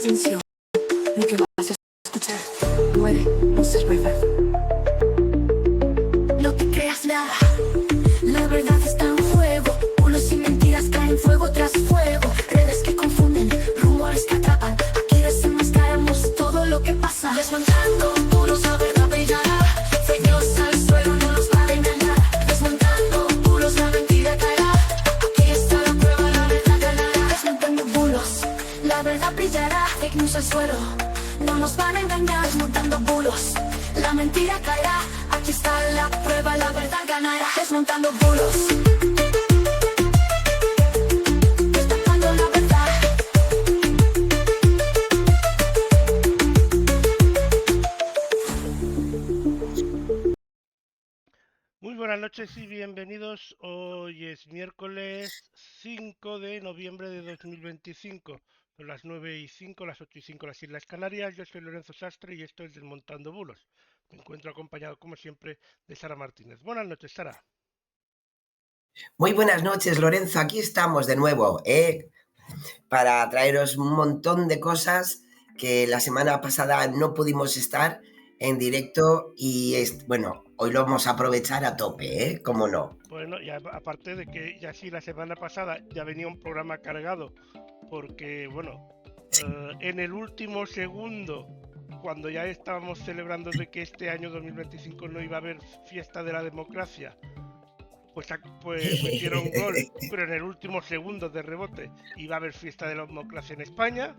atención. Lo que vas a escuchar puede no ser verdad. No te creas nada, la verdad está en juego. Bulos y mentiras caen fuego tras fuego. Redes que confunden, rumores que atrapan. Aquí desenmascaramos todo lo que pasa. Desmontando muros, la verdad brillará. Fake news al suelo, no nos va a engañar. Desmontando muros, la mentira caerá. Aquí está la prueba, la verdad ganará. Desmontando bulos, la verdad brillará. Fake news al suelo, no nos van a engañar. Desmontando bulos, la mentira caerá. Aquí está la prueba, la verdad ganará. Desmontando bulos, destapando la verdad. Muy buenas noches y bienvenidos. Hoy es miércoles 5 de noviembre de 2025. Son las 9:05, las 8:05 las Islas Canarias. Yo soy Lorenzo Sastre y esto es Desmontando Bulos. Me encuentro acompañado, como siempre, de Sara Martínez. Buenas noches, Sara. Muy buenas noches, Lorenzo. Aquí estamos de nuevo, para traeros un montón de cosas que la semana pasada no pudimos estar en directo y bueno, hoy lo vamos a aprovechar a tope, ¿cómo no? Bueno, y aparte de que ya sí, la semana pasada ya venía un programa cargado, porque, bueno, en el último segundo, cuando ya estábamos celebrando de que este año 2025 no iba a haber fiesta de la democracia, pues metieron gol, pero en el último segundo de rebote iba a haber fiesta de la democracia en España,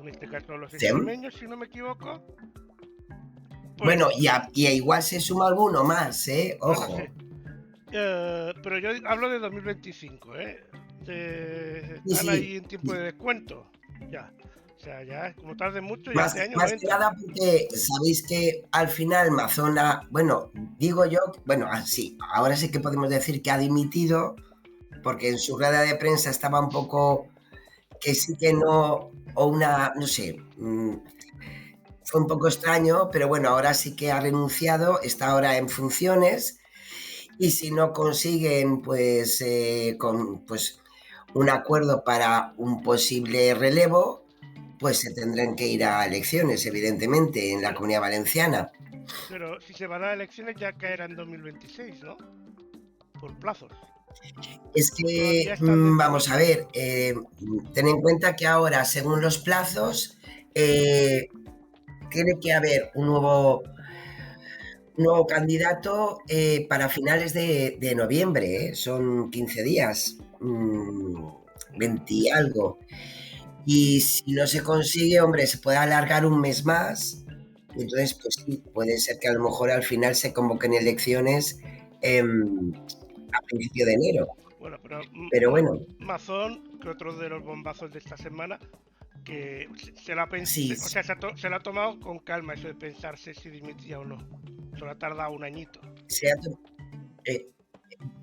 en este caso los ¿Sí? extremeños, si no me equivoco. Pues, Bueno, y igual se suma alguno más, bueno, ojo. sí. Pero yo hablo de 2025, están Sí. ahí en tiempo de descuento, ya. O sea, ya como tarde mucho, ya Más, este año no más que entra. nada porque sabéis que al final Mazona, bueno, digo yo, bueno, sí, ahora sí que podemos decir que ha dimitido, porque en su rueda de prensa estaba un poco que sí que no, o una, no sé, fue un poco extraño, pero bueno, ahora sí que ha renunciado, está ahora en funciones y si no consiguen pues, pues un acuerdo para un posible relevo, pues se tendrán que ir a elecciones, evidentemente, en la Comunidad Valenciana. Pero si se van a elecciones ya caerá en 2026, ¿no? Por plazos. Es O todavía que, están dentro vamos de... a ver, ten en cuenta que ahora, según los plazos, tiene que haber un nuevo candidato para finales de noviembre, son 15 días, 20 y algo. Y si no se consigue, hombre, se puede alargar un mes más. Entonces, pues sí, puede ser que a lo mejor al final se convoquen elecciones a principio de enero. Bueno, pero Pero bueno, Mazón, que otro de los bombazos de esta semana, que se la sí, o sea, se la ha tomado con calma eso de pensarse si dimitía o no. Solo ha tardado un añito. se ha eh,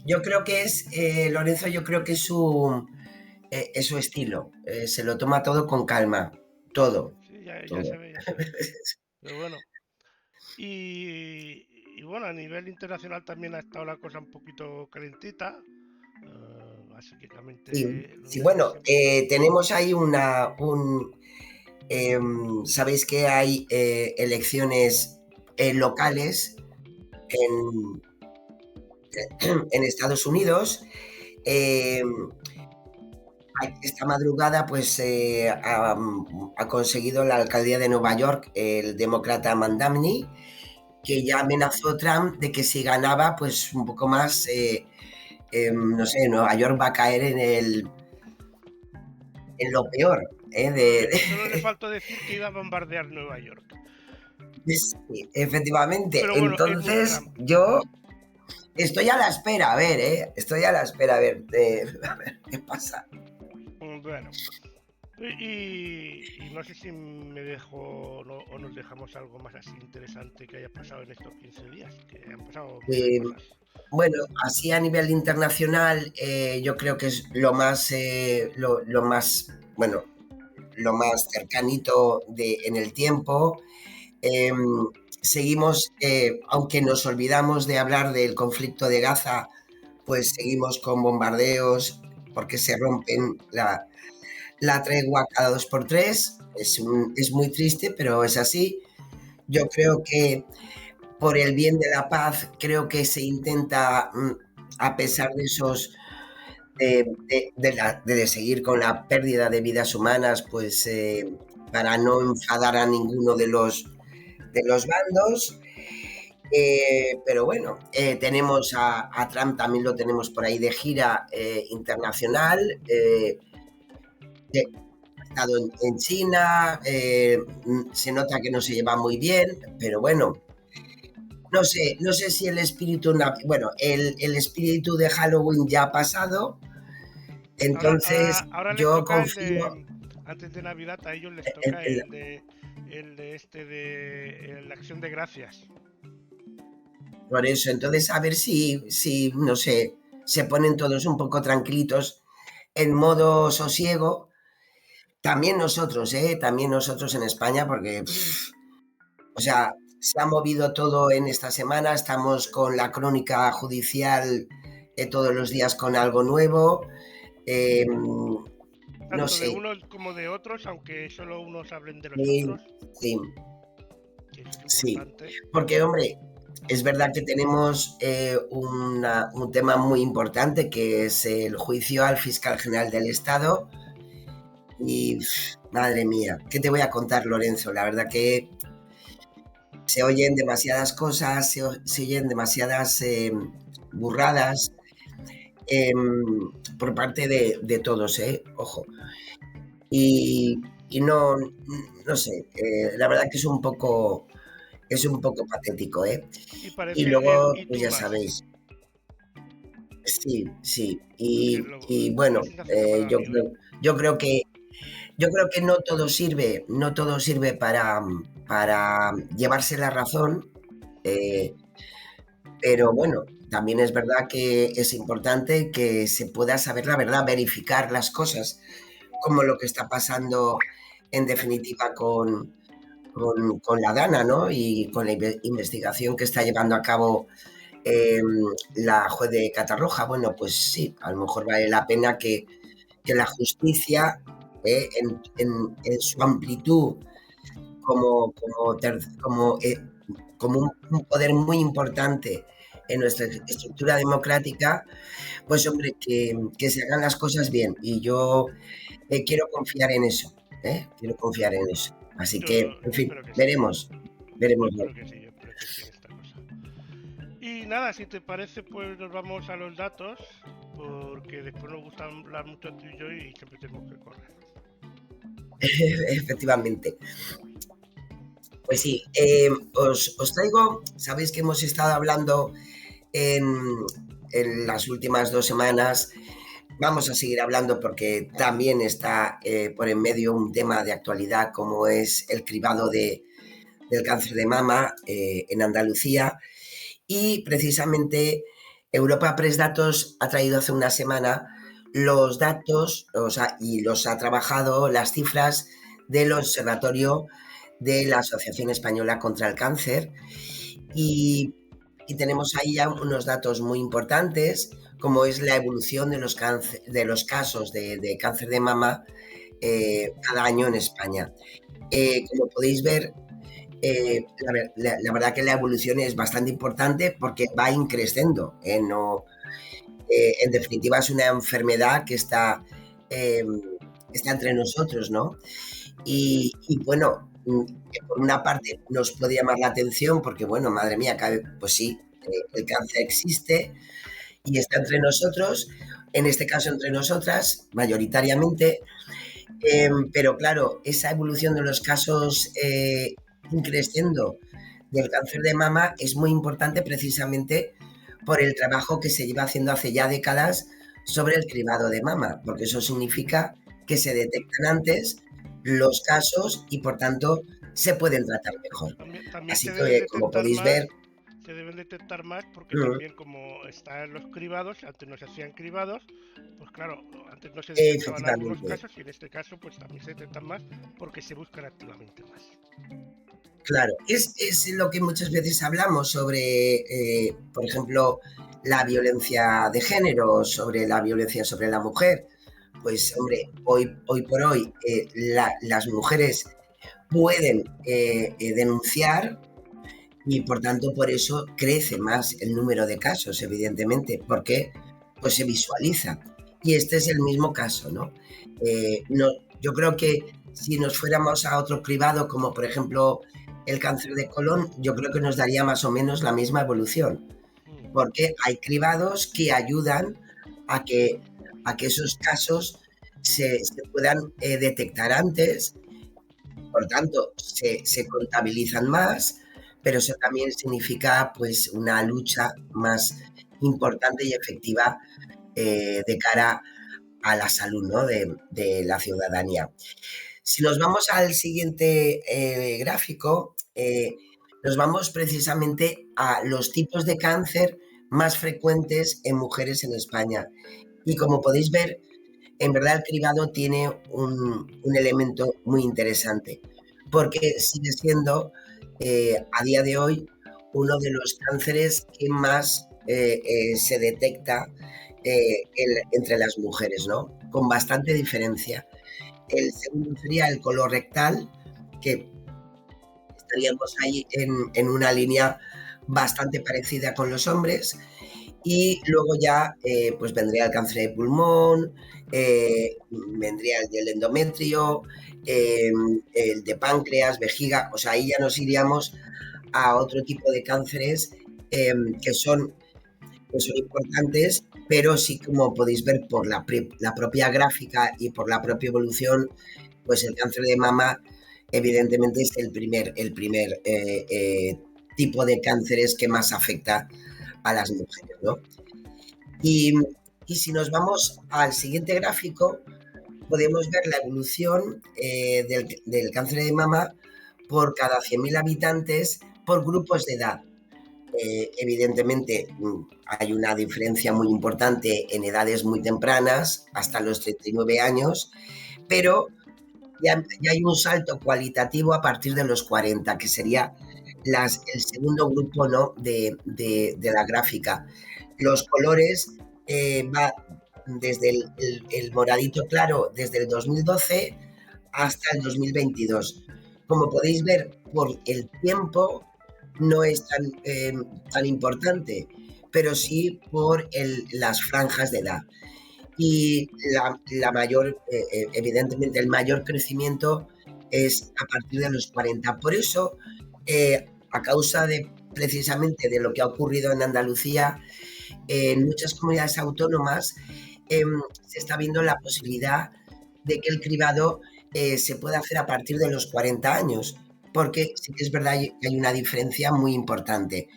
yo creo que es, Lorenzo, yo creo que es su estilo. Se lo toma todo con calma. Todo. Sí, ya se Todo. ve, ya se ve. Pero bueno. Y bueno, a nivel internacional también ha estado la cosa un poquito calentita. Sí, Básicamente lo sí, mismo de bueno, siempre. tenemos ahí sabéis que hay elecciones locales en, en Estados Unidos. Eh, Esta madrugada pues ha conseguido la alcaldía de Nueva York el demócrata Mandamni, que ya amenazó Trump de que si ganaba pues un poco más, no sé, Nueva York va a caer en lo peor. Solo le faltó decir que iba a bombardear Nueva York. Sí, efectivamente. Pero bueno, es muy Entonces Trump. yo estoy a la espera, a ver, estoy a la espera, a ver qué pasa. Bueno. Y no sé si me dejo o nos dejamos algo más así interesante que haya pasado en estos 15 días, que han pasado muchas Eh, cosas. bueno, así a nivel internacional, yo creo que es lo más, bueno, lo más cercanito en el tiempo. Eh, Seguimos, aunque nos olvidamos de hablar del conflicto de Gaza, pues seguimos con bombardeos porque se rompen la tregua cada 2 por 3. es muy triste, pero es así. Yo creo que por el bien de la paz, creo que se intenta, a pesar de esos, de seguir con la pérdida de vidas humanas, pues para no enfadar a ninguno de los bandos. Pero bueno, tenemos a Trump, también lo tenemos por ahí de gira internacional. Ha estado en China, se nota que no se lleva muy bien, pero bueno, no sé si el espíritu, bueno, el espíritu de Halloween ya ha pasado, entonces Ahora les yo toca confío antes de Navidad, a ellos les en, toca en la acción de gracias. por eso. Entonces, a ver si, no sé, se ponen todos un poco tranquilitos en modo sosiego. También nosotros, también nosotros en España, porque, o sea, se ha movido todo en esta semana, estamos con la crónica judicial todos los días con algo nuevo. No Tanto de sé, unos como de otros, aunque solo unos hablen de los sí, otros, sí, que eso es sí, importante. porque hombre, es verdad que tenemos un tema muy importante que es el juicio al fiscal general del Estado y madre mía, ¿qué te voy a contar, Lorenzo? La verdad que se oyen demasiadas cosas, se oyen demasiadas burradas eh, por parte de todos, ojo. Y no, no sé, la verdad que es un poco patético, ¿eh? Y Y parece el luego, y pues tú ya más, sabéis, sí, sí. porque Y es la bueno, sensación que me ha dado a mí hoy. yo creo que yo creo que no todo sirve, no todo sirve para llevarse la razón, eh, pero bueno, también es verdad que es importante que se pueda saber la verdad, verificar las cosas, como lo que está pasando en definitiva con la Dana, ¿no? Y con la investigación que está llevando a cabo eh, la juez de Catarroja. Bueno, pues sí, a lo mejor vale la pena que la justicia, en su amplitud como un poder muy importante en nuestra estructura democrática, pues hombre, que se hagan las cosas bien. Y yo quiero confiar en eso, quiero confiar en eso. Así que, en Yo fin, espero que sí. veremos, veremos. Yo espero que sí en esta cosa. Y nada, si te parece, pues nos vamos a los datos, porque después nos gusta hablar mucho tú y yo y siempre tenemos que correr. Efectivamente. Pues sí, os traigo, sabéis que hemos estado hablando en, en las últimas 2 semanas. Vamos a seguir hablando porque también está por en medio un tema de actualidad como es el cribado del cáncer de mama en Andalucía. Y precisamente Europa Press Datos ha traído hace una semana los datos, o sea, y los ha trabajado las cifras del Observatorio de la Asociación Española contra el Cáncer. Y, y tenemos ahí ya unos datos muy importantes, como es la evolución de los casos de cáncer de mama cada año en España. Como podéis ver, la verdad que la evolución es bastante importante porque va increciendo. No, en definitiva, es una enfermedad que está entre nosotros, ¿no? Y bueno, por una parte nos puede llamar la atención porque, bueno, madre mía, pues sí, el cáncer existe y está entre nosotros, en este caso entre nosotras, mayoritariamente, pero claro, esa evolución de los casos creciendo del cáncer de mama es muy importante precisamente por el trabajo que se lleva haciendo hace ya décadas sobre el cribado de mama, porque eso significa que se detectan antes los casos y por tanto se pueden tratar mejor. También Así que, como podéis ver, se deben detectar más porque mm, también como están los cribados, antes no se hacían cribados, pues claro, antes no se detectaban algunos efectivamente, casos y en este caso pues también se detectan más porque se buscan activamente más. claro, es lo que muchas veces hablamos sobre, por ejemplo, la violencia de género, sobre la violencia sobre la mujer. pues hombre, hoy por hoy las mujeres pueden denunciar y por tanto por eso crece más el número de casos, evidentemente, porque pues se visualiza. Y este es el mismo caso, ¿no? No, yo creo que si nos fuéramos a otro cribado, como por ejemplo el cáncer de colon, yo creo que nos daría más o menos la misma evolución, porque hay cribados que ayudan a que esos casos se puedan detectar antes, por tanto se contabilizan más, pero eso también significa pues una lucha más importante y efectiva de cara a la salud, ¿no? de la ciudadanía. Si nos vamos al siguiente gráfico, nos vamos precisamente a los tipos de cáncer más frecuentes en mujeres en España. Y como podéis ver, en verdad el cribado tiene un elemento muy interesante, porque sigue siendo a día de hoy uno de los cánceres que más se detecta entre las mujeres, ¿no? Con bastante diferencia. El segundo sería el colorectal, que estaríamos ahí en una línea bastante parecida con los hombres. Y luego ya pues vendría el cáncer de pulmón, vendría el del endometrio, el de páncreas, vejiga, o sea, ahí ya nos iríamos a otro tipo de cánceres que son importantes, pero sí, como podéis ver por la propia gráfica y por la propia evolución, pues el cáncer de mama evidentemente es el primer tipo de cánceres que más afecta a las mujeres, ¿no? Y si nos vamos al siguiente gráfico, podemos ver la evolución del cáncer de mama por cada 100.000 habitantes por grupos de edad. Evidentemente hay una diferencia muy importante en edades muy tempranas, hasta los 39 años, pero ya hay un salto cualitativo a partir de los 40, que sería el segundo grupo, ¿no? de la gráfica. Los colores va desde el moradito claro, desde el 2012 hasta el 2022. Como podéis ver, por el tiempo no es tan importante, pero sí por las franjas de edad. Y la mayor, evidentemente, el mayor crecimiento es a partir de los 40. Por eso, a causa precisamente de lo que ha ocurrido en Andalucía, en muchas comunidades autónomas se está viendo la posibilidad de que el cribado se pueda hacer a partir de los 40 años, porque sí que es verdad que hay una diferencia muy importante.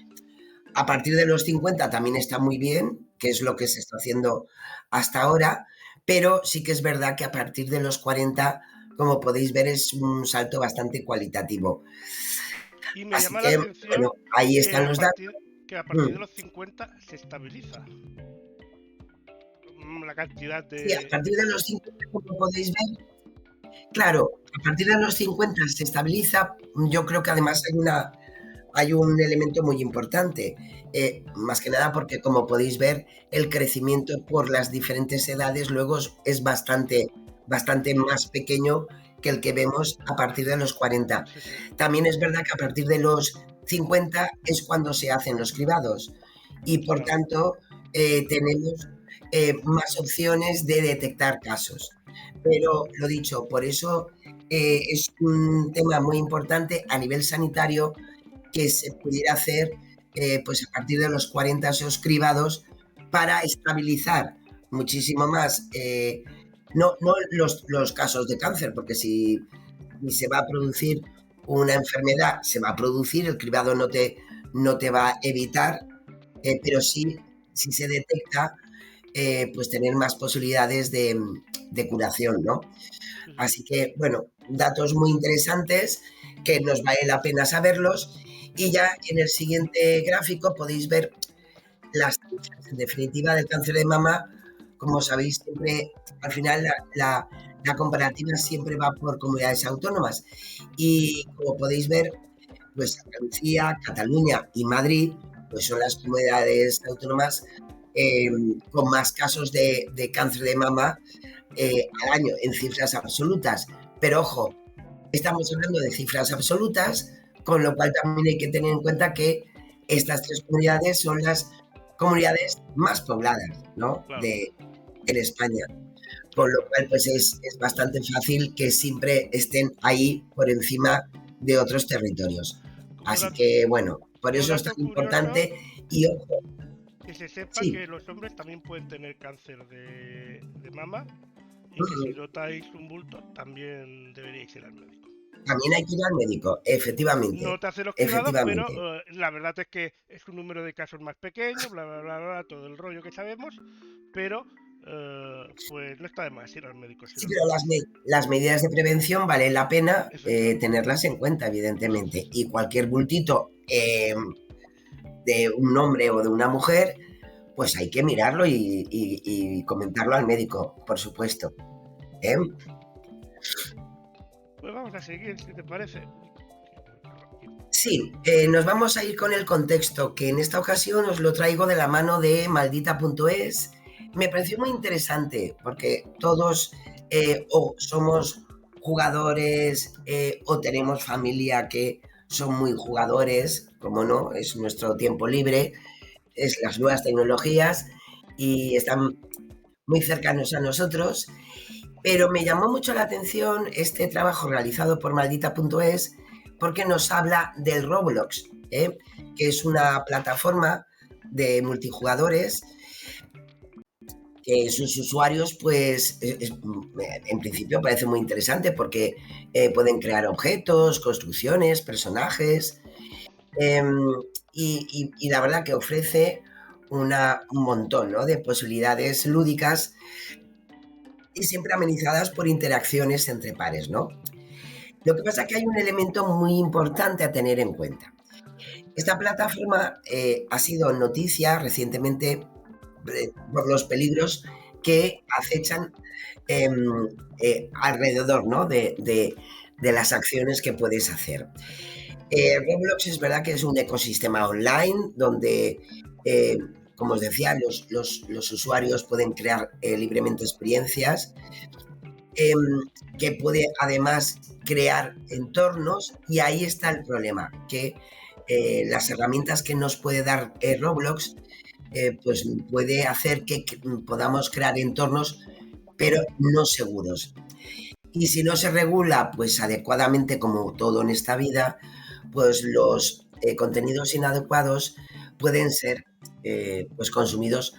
A partir de los 50 también está muy bien, que es lo que se está haciendo hasta ahora, pero sí que es verdad que a partir de los 40, como podéis ver, es un salto bastante cualitativo. Y me Así llama que, la atención bueno, ahí que están a los datos. que a partir de los 50 se estabiliza la cantidad Sí, a de... partir de los 50, como podéis ver, claro, a partir de los 50 se estabiliza. Yo creo que además hay un elemento muy importante, más que nada porque, como podéis ver, el crecimiento por las diferentes edades luego es bastante más pequeño que el que vemos a partir de los 40. Sí, sí. También es verdad que a partir de los 50 es cuando se hacen los cribados y por Claro. tanto tenemos más opciones de detectar casos. Pero lo dicho, por eso es un tema muy importante a nivel sanitario que se pudiera hacer pues a partir de los 40 esos cribados para estabilizar muchísimo más no los casos de cáncer, porque si se va a producir una enfermedad, se va a producir, el cribado no te va a evitar, pero sí, si se detecta, pues tener más posibilidades de curación, ¿no? Sí, sí. Así que, bueno, datos muy interesantes que nos vale la pena saberlos. Y ya en el siguiente gráfico podéis ver las cifras, en definitiva, del cáncer de mama. Como sabéis, siempre, al final, la comparativa siempre va por comunidades autónomas. Y como podéis ver, pues Andalucía, Cataluña y Madrid pues son las comunidades autónomas con más casos de cáncer de mama al año en cifras absolutas, pero ojo, estamos hablando de cifras absolutas, con lo cual también hay que tener en cuenta que estas 3 comunidades son las comunidades más pobladas, ¿no? Claro. En España. Con lo cual, pues es bastante fácil que siempre estén ahí por encima de otros territorios. Así Otro, que, bueno, por otro eso es dato tan curioso, importante. Y ojo, que se sepa sí, que los hombres también pueden tener cáncer de mama y que si notáis un bulto también deberíais ir al médico. también hay que ir al médico, efectivamente, No te hace los cribados, pero efectivamente. la verdad es que es un número de casos más pequeño, bla, bla, bla, bla, todo el rollo que sabemos, pero pues no está de más ir al médico si Sí, lo pero notas. las medidas de prevención vale la pena Efectivamente. tenerlas en cuenta, evidentemente. Y cualquier bultito de un hombre o de una mujer, pues hay que mirarlo y comentarlo al médico, por supuesto. ¿Eh? Pues vamos a seguir, si te parece. Sí, nos vamos a ir con el contexto, que en esta ocasión os lo traigo de la mano de maldita.es. Me pareció muy interesante porque todos o somos jugadores o tenemos familia que son muy jugadores, como no, es nuestro tiempo libre, es las nuevas tecnologías y están muy cercanos a nosotros. Pero me llamó mucho la atención este trabajo realizado por maldita.es porque nos habla del Roblox, que es una plataforma de multijugadores que sus usuarios, pues, en principio parece muy interesante porque pueden crear objetos, construcciones, personajes, eh, y la verdad que ofrece un montón, ¿no?, de posibilidades lúdicas y siempre amenizadas por interacciones entre pares, ¿no? Lo que pasa es que hay un elemento muy importante a tener en cuenta. Esta plataforma ha sido noticia recientemente por los peligros que acechan eh, alrededor, ¿no?, de las acciones que puedes hacer. Roblox es verdad que es un ecosistema online donde, como os decía, los usuarios pueden crear libremente experiencias, eh, que puede además crear entornos, y ahí está el problema, que las herramientas que nos puede dar Roblox, pues puede hacer que podamos crear entornos, pero no seguros. Y si no se regula pues adecuadamente, como todo en esta vida, pues los contenidos inadecuados pueden ser pues consumidos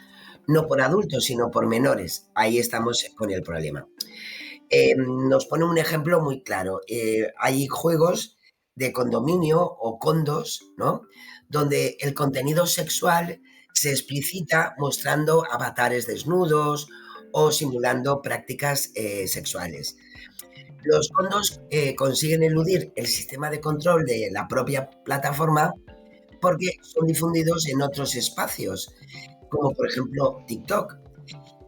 no por adultos, sino por menores. Ahí estamos con el problema. Nos pone un ejemplo muy claro. Hay juegos de condominio o condos, ¿no?, donde el contenido sexual se explicita mostrando avatares desnudos o simulando prácticas sexuales. Los condos consiguen eludir el sistema de control de la propia plataforma porque son difundidos en otros espacios, como por ejemplo TikTok,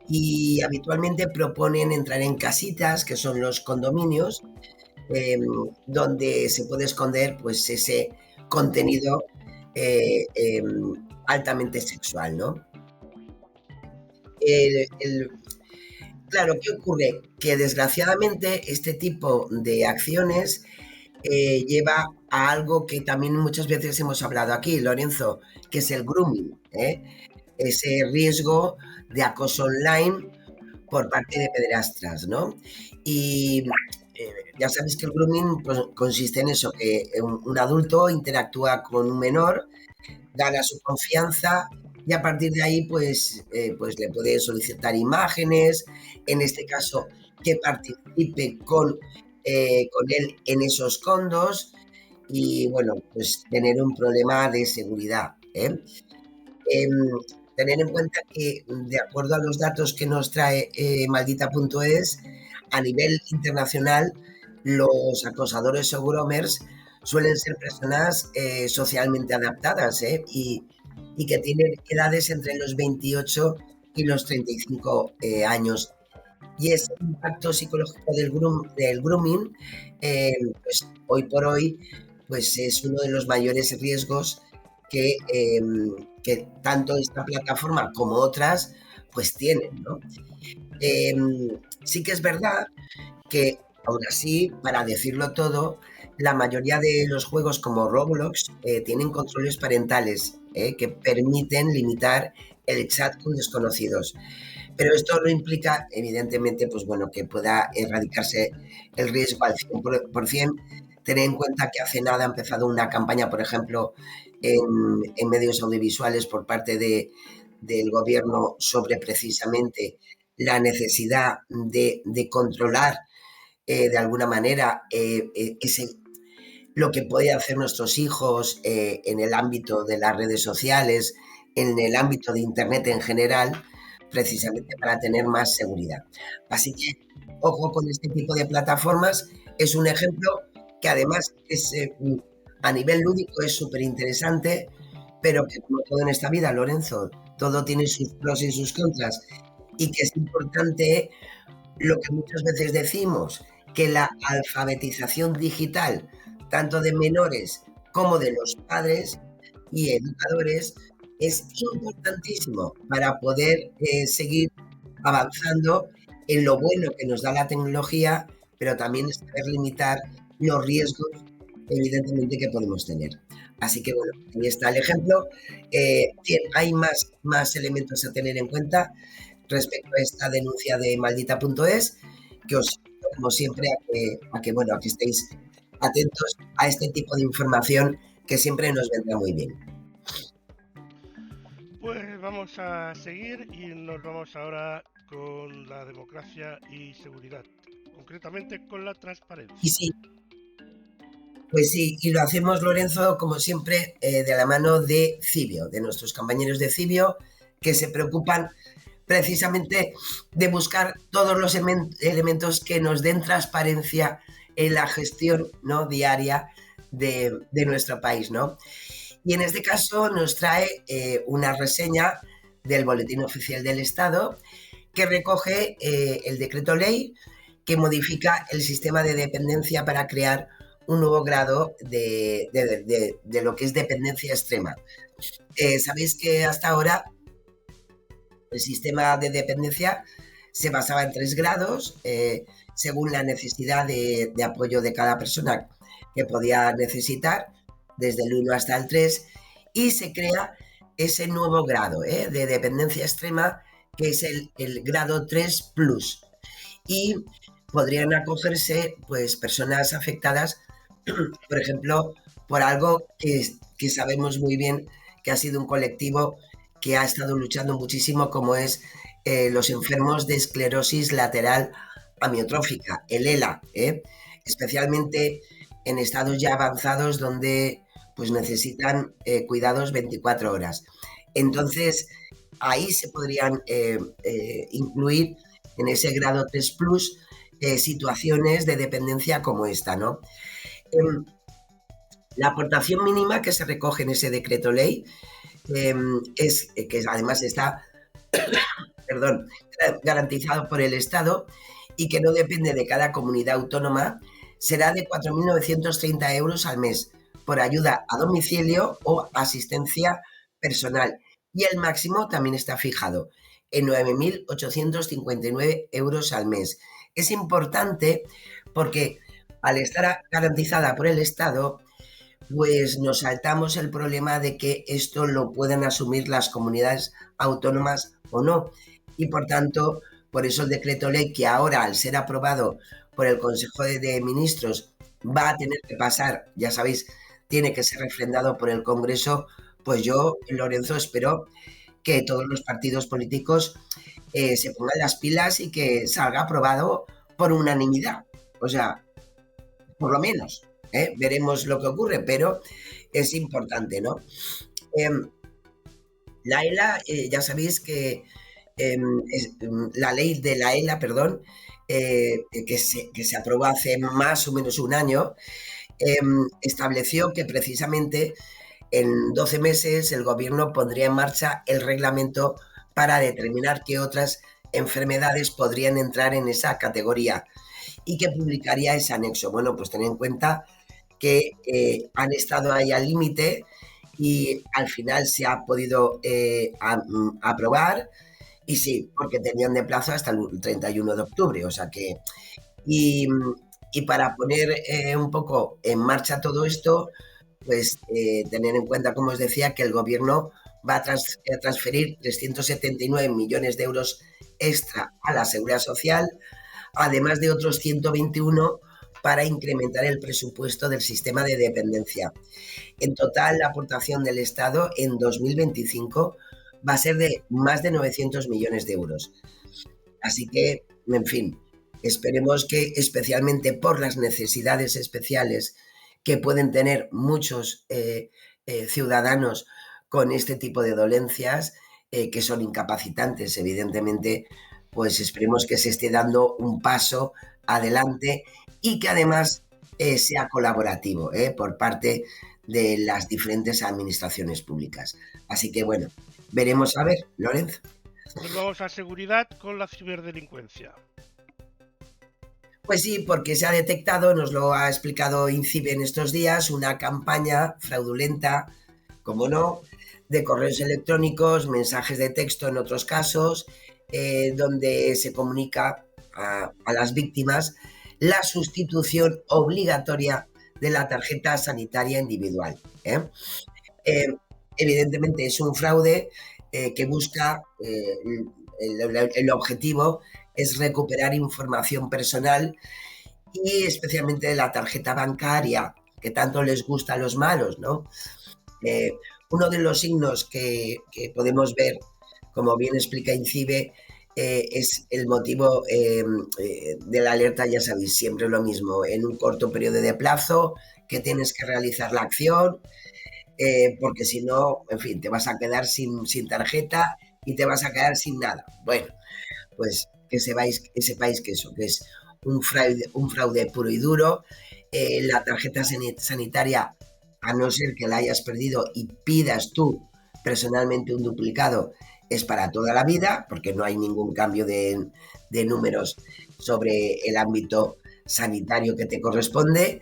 y habitualmente proponen entrar en casitas, que son los condominios, eh, donde se puede esconder pues ese contenido eh, eh, altamente sexual, ¿no? El, el, claro, ¿qué ocurre? Que desgraciadamente este tipo de acciones lleva a algo que también muchas veces hemos hablado aquí, Lorenzo, que es el grooming, ese riesgo de acoso online por parte de pederastras, ¿no? Y ya sabéis que el grooming pues, consiste en eso, que un adulto interactúa con un menor, gana su confianza y a partir de ahí pues le puede solicitar imágenes, en este caso que participe con él en esos condos y bueno, pues tener un problema de seguridad. Em, Tener en cuenta que, de acuerdo a los datos que nos trae maldita.es, a nivel internacional, los acosadores o groomers suelen ser personas socialmente adaptadas y que tienen edades entre los 28 y los 35 años. Y ese impacto psicológico del grooming, pues hoy por hoy, pues es uno de los mayores riesgos que tanto esta plataforma como otras pues tienen, ¿no? Eh, Sí que es verdad que, aún así, para decirlo todo, la mayoría de los juegos como Roblox tienen controles parentales que permiten limitar el chat con desconocidos. Pero esto no implica, evidentemente, pues bueno, que pueda erradicarse el riesgo al 100%. Tener en cuenta que hace nada ha empezado una campaña, por ejemplo, en medios audiovisuales por parte del gobierno sobre precisamente la necesidad de controlar de alguna manera lo que pueden hacer nuestros hijos en el ámbito de las redes sociales, en el ámbito de Internet en general, precisamente para tener más seguridad. Así que, ojo con este tipo de plataformas. Es un ejemplo que además es, a nivel lúdico es súper interesante, pero que como todo en esta vida, Lorenzo, todo tiene sus pros y sus contras, y que es importante lo que muchas veces decimos, que la alfabetización digital, tanto de menores como de los padres y educadores, es importantísimo para poder seguir avanzando en lo bueno que nos da la tecnología, pero también saber limitar los riesgos, evidentemente, que podemos tener. Así que bueno, ahí está el ejemplo. Hay más elementos a tener en cuenta respecto a esta denuncia de maldita.es, que os invito, como siempre, a que estéis atentos a este tipo de información que siempre nos vendrá muy bien. Pues vamos a seguir y nos vamos ahora con la democracia y seguridad, concretamente con la transparencia. Y sí, pues sí, y lo hacemos, Lorenzo, como siempre, de la mano de Cibio, de nuestros compañeros de Cibio, que se preocupan precisamente de buscar todos los elementos que nos den transparencia en la gestión, ¿no?, diaria de nuestro país, ¿no? Y en este caso nos trae una reseña del Boletín Oficial del Estado que recoge el decreto ley que modifica el sistema de dependencia para crear un nuevo grado de lo que es dependencia extrema. Sabéis que hasta ahora el sistema de dependencia se basaba en 3 grados, según la necesidad de apoyo de cada persona que podía necesitar, desde el 1 hasta el 3, y se crea ese nuevo grado de dependencia extrema, que es el grado 3 plus. Y podrían acogerse pues personas afectadas, por ejemplo, por algo que sabemos muy bien que ha sido un colectivo que ha estado luchando muchísimo, como es los enfermos de esclerosis lateral amiotrófica, el ELA, especialmente en estados ya avanzados donde pues necesitan cuidados 24 horas. Entonces, ahí se podrían incluir en ese grado 3 plus situaciones de dependencia como esta, ¿no? La aportación mínima que se recoge en ese decreto ley es que además está garantizado por el Estado y que no depende de cada comunidad autónoma, será de 4.930 euros al mes por ayuda a domicilio o asistencia personal. Y el máximo también está fijado en 9.859 euros al mes. Es importante porque al estar garantizada por el Estado, pues nos saltamos el problema de que esto lo puedan asumir las comunidades autónomas o no. Y por tanto, por eso el decreto ley, que ahora al ser aprobado por el Consejo de Ministros va a tener que pasar, ya sabéis, tiene que ser refrendado por el Congreso, pues yo, Lorenzo, espero que todos los partidos políticos se pongan las pilas y que salga aprobado por unanimidad. O sea, por lo menos. Veremos lo que ocurre, pero es importante, ¿no? La ELA, ya sabéis que la ley de la ELA, perdón, que se aprobó hace más o menos un año, estableció que precisamente en 12 meses el gobierno pondría en marcha el reglamento para determinar qué otras enfermedades podrían entrar en esa categoría y que publicaría ese anexo. Bueno, pues ten en cuenta que han estado ahí al límite y al final se ha podido aprobar Y sí, porque tenían de plazo hasta el 31 de octubre, o sea que... Y, y para poner un poco en marcha todo esto, pues tener en cuenta, como os decía, que el gobierno va a transferir 379 millones de euros extra a la Seguridad Social, además de otros 121 para incrementar el presupuesto del sistema de dependencia. En total, la aportación del Estado en 2025 va a ser de más de 900 millones de euros. Así que, en fin, esperemos que, especialmente por las necesidades especiales que pueden tener muchos ciudadanos con este tipo de dolencias, que son incapacitantes, evidentemente, pues esperemos que se esté dando un paso adelante y que además sea colaborativo por parte de las diferentes administraciones públicas. Así que bueno, veremos a ver, Lorenzo. Pues vamos a seguridad con la ciberdelincuencia. Pues sí, porque se ha detectado, nos lo ha explicado INCIBE en estos días, una campaña fraudulenta, como no, de correos electrónicos, mensajes de texto en otros casos, donde se comunica a las víctimas la sustitución obligatoria de la tarjeta sanitaria individual. Evidentemente es un fraude que busca, el objetivo es recuperar información personal y especialmente de la tarjeta bancaria, que tanto les gusta a los malos, ¿no? Uno de los signos que podemos ver, como bien explica INCIBE, es el motivo de la alerta, ya sabéis, siempre lo mismo, en un corto periodo de plazo que tienes que realizar la acción, porque si no, en fin, te vas a quedar sin tarjeta y te vas a quedar sin nada. Bueno, pues que sepáis que eso, que es un fraude puro y duro. La tarjeta sanitaria, a no ser que la hayas perdido y pidas tú personalmente un duplicado, es para toda la vida, porque no hay ningún cambio de números sobre el ámbito sanitario que te corresponde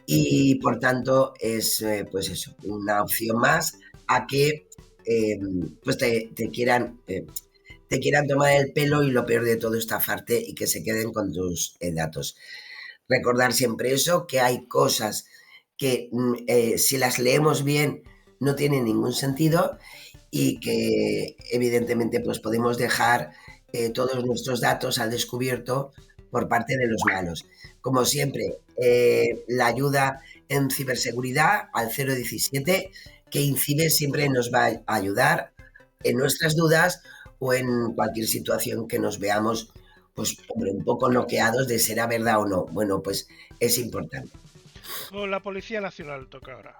y por tanto es pues eso, una opción más a que pues te quieran tomar el pelo y lo peor de todo, estafarte y que se queden con tus datos. Recordar siempre eso, que hay cosas que si las leemos bien no tienen ningún sentido y que evidentemente pues podemos dejar todos nuestros datos al descubierto por parte de los malos. Como siempre, la ayuda en ciberseguridad al 017, que INCIBE siempre nos va a ayudar en nuestras dudas o en cualquier situación que nos veamos pues un poco noqueados de será verdad o no. Bueno, pues es importante. Con la Policía Nacional toca ahora.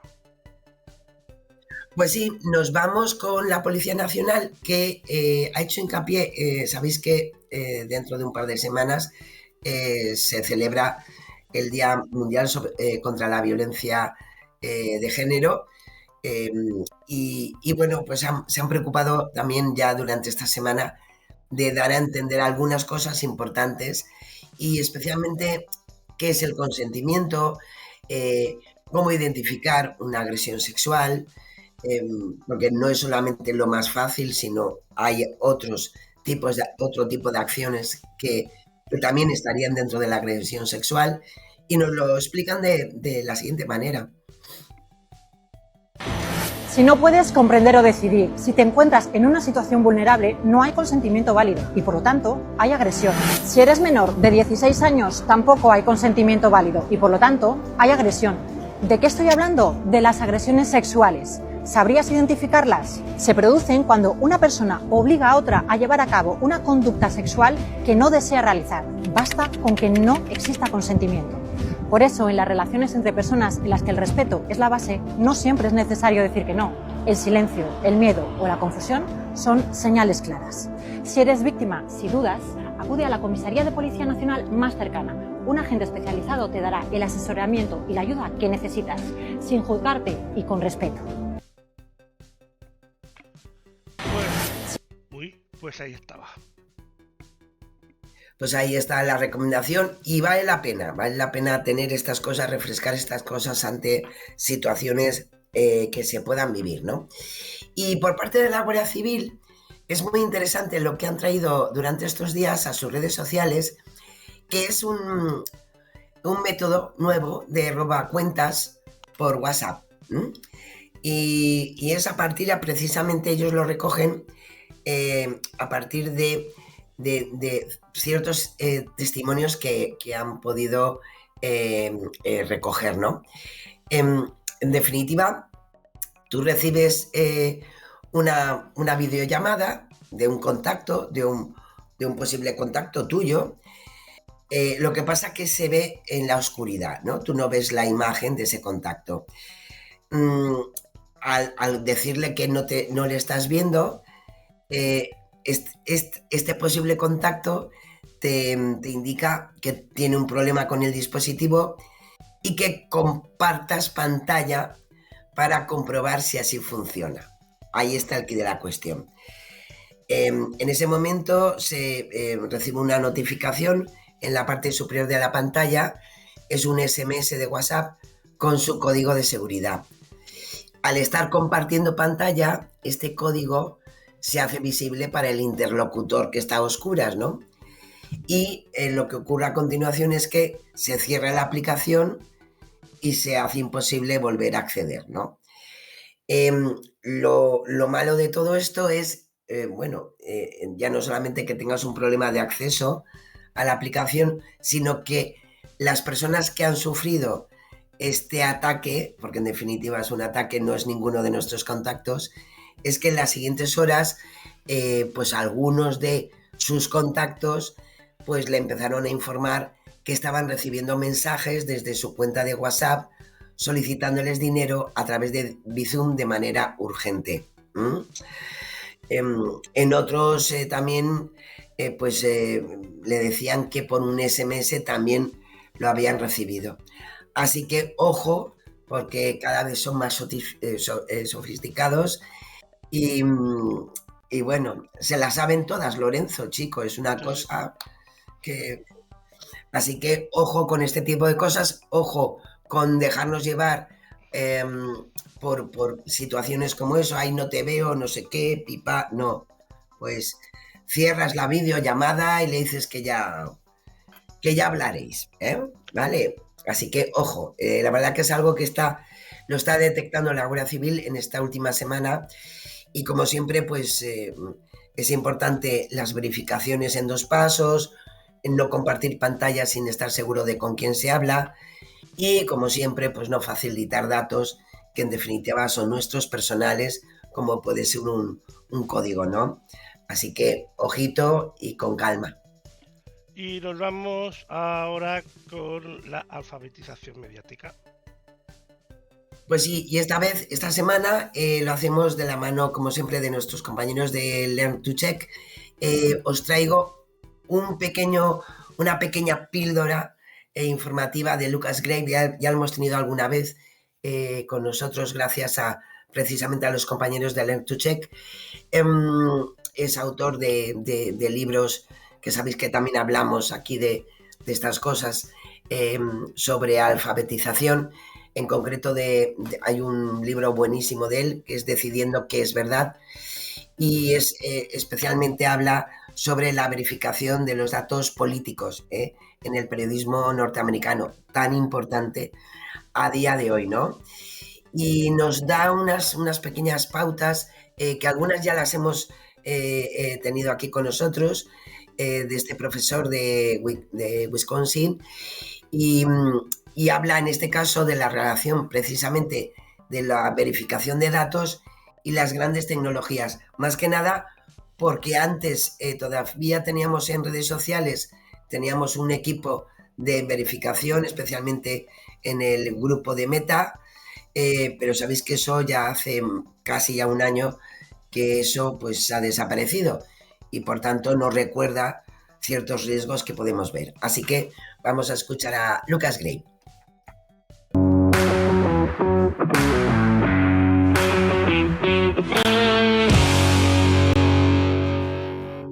Pues sí, nos vamos con la Policía Nacional, que ha hecho hincapié, sabéis que dentro de un par de semanas se celebra el Día Mundial contra la Violencia de Género, y bueno, pues se han preocupado también ya durante esta semana de dar a entender algunas cosas importantes y especialmente qué es el consentimiento, cómo identificar una agresión sexual, porque no es solamente lo más fácil, sino hay otro tipo de acciones que también estarían dentro de la agresión sexual y nos lo explican de la siguiente manera. Si no puedes comprender o decidir, si te encuentras en una situación vulnerable, no hay consentimiento válido y, por lo tanto, hay agresión. Si eres menor de 16 años, tampoco hay consentimiento válido y, por lo tanto, hay agresión. ¿De qué estoy hablando? De las agresiones sexuales. ¿Sabrías identificarlas? Se producen cuando una persona obliga a otra a llevar a cabo una conducta sexual que no desea realizar. Basta con que no exista consentimiento. Por eso, en las relaciones entre personas en las que el respeto es la base, no siempre es necesario decir que no. El silencio, el miedo o la confusión son señales claras. Si eres víctima, si dudas, acude a la Comisaría de Policía Nacional más cercana. Un agente especializado te dará el asesoramiento y la ayuda que necesitas, sin juzgarte y con respeto. Pues ahí estaba. Pues ahí está la recomendación y vale la pena tener estas cosas, refrescar estas cosas ante situaciones que se puedan vivir, ¿no? Y por parte de la Guardia Civil, es muy interesante lo que han traído durante estos días a sus redes sociales, que es un método nuevo de robacuentas por WhatsApp. Y es a partir, precisamente ellos lo recogen a partir de ciertos testimonios que han podido recoger, ¿no? En definitiva, tú recibes una videollamada de un contacto, de un posible contacto tuyo. Lo que pasa es que se ve en la oscuridad, ¿no? Tú no ves la imagen de ese contacto. Al decirle que no le estás viendo, este posible contacto te indica que tiene un problema con el dispositivo y que compartas pantalla para comprobar si así funciona. Ahí está el quid de la cuestión. En ese momento se recibe una notificación en la parte superior de la pantalla. Es un SMS de WhatsApp con su código de seguridad. Al estar compartiendo pantalla, este código se hace visible para el interlocutor que está a oscuras, ¿no? Y lo que ocurre a continuación es que se cierra la aplicación y se hace imposible volver a acceder, ¿no? Lo malo de todo esto es, ya no solamente que tengas un problema de acceso a la aplicación, sino que las personas que han sufrido este ataque, porque en definitiva es un ataque, no es ninguno de nuestros contactos, es que en las siguientes horas, pues algunos de sus contactos, pues le empezaron a informar que estaban recibiendo mensajes desde su cuenta de WhatsApp solicitándoles dinero a través de Bizum de manera urgente. En otros también le decían que por un SMS también lo habían recibido. Así que ojo, porque cada vez son más sofisticados y bueno, se la saben todas, Lorenzo, chico, es una cosa que... Así que ojo con este tipo de cosas, ojo con dejarnos llevar por situaciones como eso, ahí no te veo, no sé qué, pipa, no. Pues cierras la videollamada y le dices que ya hablaréis, ¿vale? Así que ojo, la verdad que es algo que lo está detectando la Guardia Civil en esta última semana y como siempre pues es importante las verificaciones en 2 pasos, en no compartir pantalla sin estar seguro de con quién se habla y como siempre pues no facilitar datos que en definitiva son nuestros personales, como puede ser un código, ¿no? Así que ojito y con calma. Y nos vamos ahora con la alfabetización mediática. Pues sí, y esta semana lo hacemos de la mano, como siempre, de nuestros compañeros de Learn to Check. Os traigo una pequeña píldora informativa de Lucas Gray. Ya lo hemos tenido alguna vez con nosotros gracias precisamente a los compañeros de Learn to Check. Es autor de libros que sabéis que también hablamos aquí de estas cosas sobre alfabetización. En concreto hay un libro buenísimo de él que es Decidiendo qué es verdad y especialmente habla sobre la verificación de los datos políticos en el periodismo norteamericano, tan importante a día de hoy, ¿no? Y nos da unas pequeñas pautas que algunas ya las hemos tenido aquí con nosotros, de este profesor de Wisconsin, y habla en este caso de la relación precisamente de la verificación de datos y las grandes tecnologías. Más que nada porque antes todavía teníamos en redes sociales, teníamos un equipo de verificación, especialmente en el grupo de Meta, pero sabéis que eso ya hace casi ya un año que eso pues ha desaparecido y por tanto nos recuerda ciertos riesgos que podemos ver. Así que vamos a escuchar a Lucas Gray.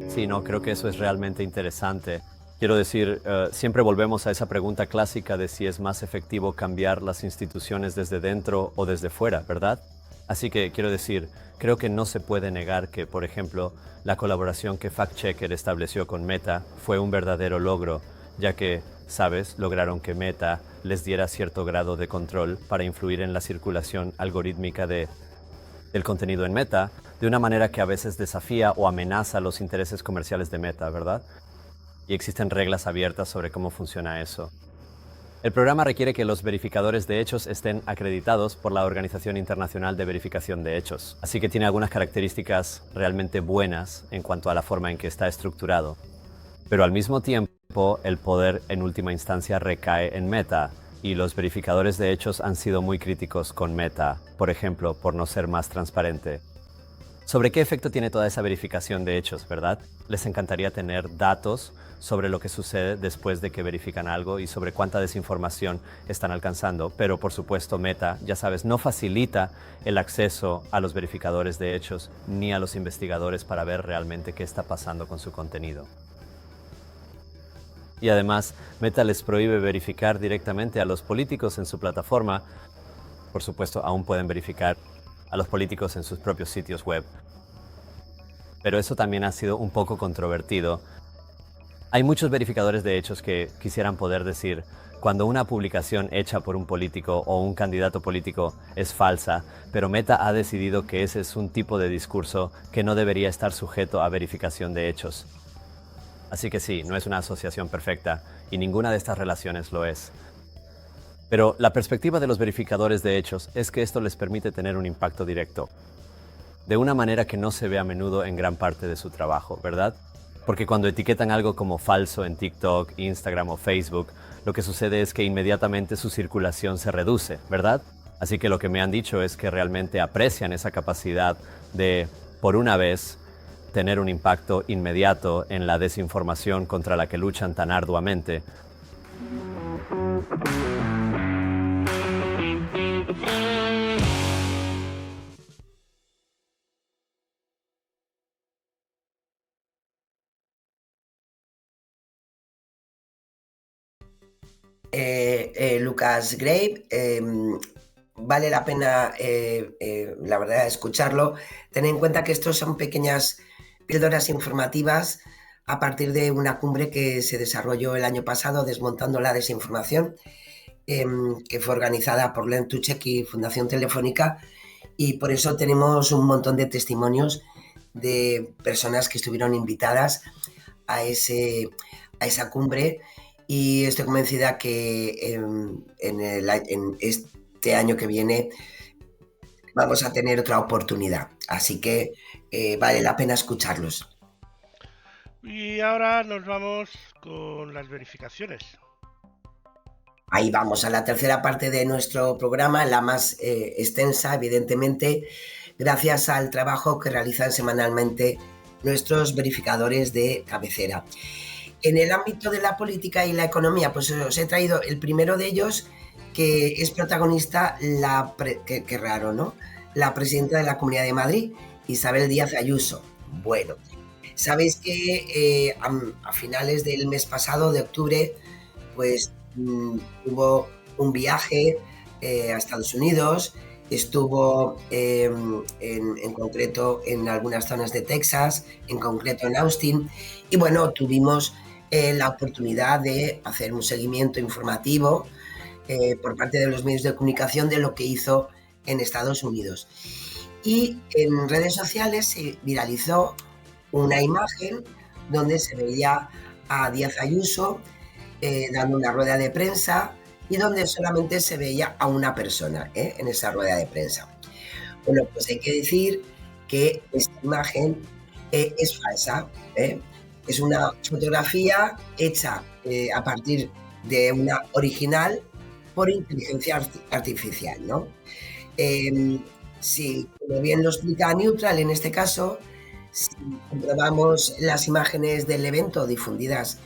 Sí, no, creo que eso es realmente interesante. Quiero decir, siempre volvemos a esa pregunta clásica de si es más efectivo cambiar las instituciones desde dentro o desde fuera, ¿verdad? Así que quiero decir, creo que no se puede negar que, por ejemplo, la colaboración que FactChecker estableció con Meta fue un verdadero logro, ya que, sabes, lograron que Meta les diera cierto grado de control para influir en la circulación algorítmica del contenido en Meta, de una manera que a veces desafía o amenaza los intereses comerciales de Meta, ¿verdad? Y existen reglas abiertas sobre cómo funciona eso. El programa requiere que los verificadores de hechos estén acreditados por la Organización Internacional de Verificación de Hechos, así que tiene algunas características realmente buenas en cuanto a la forma en que está estructurado. Pero al mismo tiempo, el poder en última instancia recae en Meta, y los verificadores de hechos han sido muy críticos con Meta, por ejemplo, por no ser más transparente. ¿Sobre qué efecto tiene toda esa verificación de hechos, verdad? Les encantaría tener datos sobre lo que sucede después de que verifican algo y sobre cuánta desinformación están alcanzando, pero por supuesto Meta, ya sabes, no facilita el acceso a los verificadores de hechos ni a los investigadores para ver realmente qué está pasando con su contenido. Y además, Meta les prohíbe verificar directamente a los políticos en su plataforma. Por supuesto, aún pueden verificar a los políticos en sus propios sitios web. Pero eso también ha sido un poco controvertido. Hay muchos verificadores de hechos que quisieran poder decir, cuando una publicación hecha por un político o un candidato político es falsa, pero Meta ha decidido que ese es un tipo de discurso que no debería estar sujeto a verificación de hechos. Así que sí, no es una asociación perfecta y ninguna de estas relaciones lo es. Pero la perspectiva de los verificadores de hechos es que esto les permite tener un impacto directo, de una manera que no se ve a menudo en gran parte de su trabajo, ¿verdad? Porque cuando etiquetan algo como falso en TikTok, Instagram o Facebook, lo que sucede es que inmediatamente su circulación se reduce, ¿verdad? Así que lo que me han dicho es que realmente aprecian esa capacidad de, por una vez, tener un impacto inmediato en la desinformación contra la que luchan tan arduamente. Lucas Grave, vale la pena, la verdad, escucharlo. Ten en cuenta que estos son pequeñas píldoras informativas a partir de una cumbre que se desarrolló el año pasado, Desmontando la Desinformación, que fue organizada por Len Tuchek y Fundación Telefónica, y por eso tenemos un montón de testimonios de personas que estuvieron invitadas a esa cumbre, y estoy convencida que en este año que viene vamos a tener otra oportunidad, así que vale la pena escucharlos. Y ahora nos vamos con las verificaciones. Ahí vamos a la tercera parte de nuestro programa, la más extensa, evidentemente, gracias al trabajo que realizan semanalmente nuestros verificadores de cabecera. En el ámbito de la política y la economía, pues os he traído el primero de ellos, que es protagonista, qué raro, ¿no? La presidenta de la Comunidad de Madrid, Isabel Díaz Ayuso. Bueno, sabéis que a finales del mes pasado, de octubre, pues hubo un viaje a Estados Unidos, estuvo en concreto en algunas zonas de Texas, en concreto en Austin, y bueno, tuvimos la oportunidad de hacer un seguimiento informativo por parte de los medios de comunicación de lo que hizo en Estados Unidos. Y en redes sociales se viralizó una imagen donde se veía a Díaz Ayuso dando una rueda de prensa y donde solamente se veía a una persona en esa rueda de prensa. Bueno, pues hay que decir que esta imagen es falsa. Es una fotografía hecha a partir de una original por inteligencia artificial, ¿no? Si, como bien lo explica Neutral en este caso, si comprobamos las imágenes del evento difundidas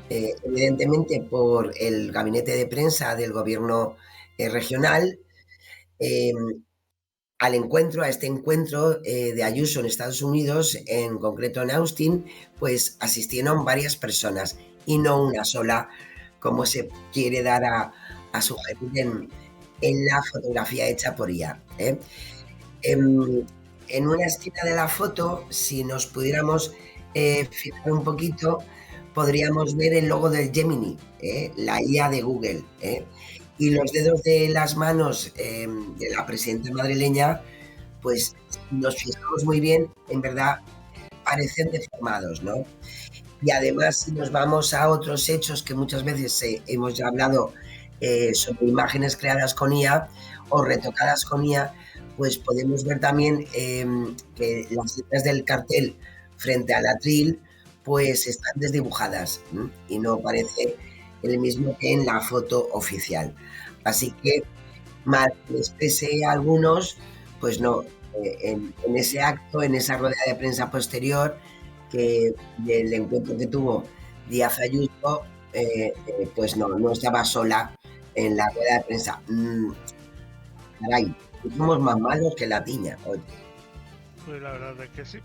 evidentemente por el gabinete de prensa del gobierno regional, a este encuentro de Ayuso en Estados Unidos, en concreto en Austin, pues asistieron varias personas y no una sola, como se quiere dar a sugerir en la fotografía hecha por IA. En una esquina de la foto, si nos pudiéramos fijar un poquito, podríamos ver el logo del Gemini, la IA de Google. Y los dedos de las manos de la presidenta madrileña, pues si nos fijamos muy bien, en verdad parecen deformados, ¿no? Y además, si nos vamos a otros hechos que muchas veces hemos ya hablado sobre imágenes creadas con IA o retocadas con IA, pues podemos ver también que las letras del cartel frente al atril pues están desdibujadas, ¿m? Y no parece el mismo que en la foto oficial. Así que, mal que les pese a algunos, pues no, en ese acto, en esa rueda de prensa posterior, que del encuentro que tuvo Díaz Ayuso, pues no estaba sola en la rueda de prensa. Caray, somos más malos que la tiña, oye. Pues la verdad es que sí.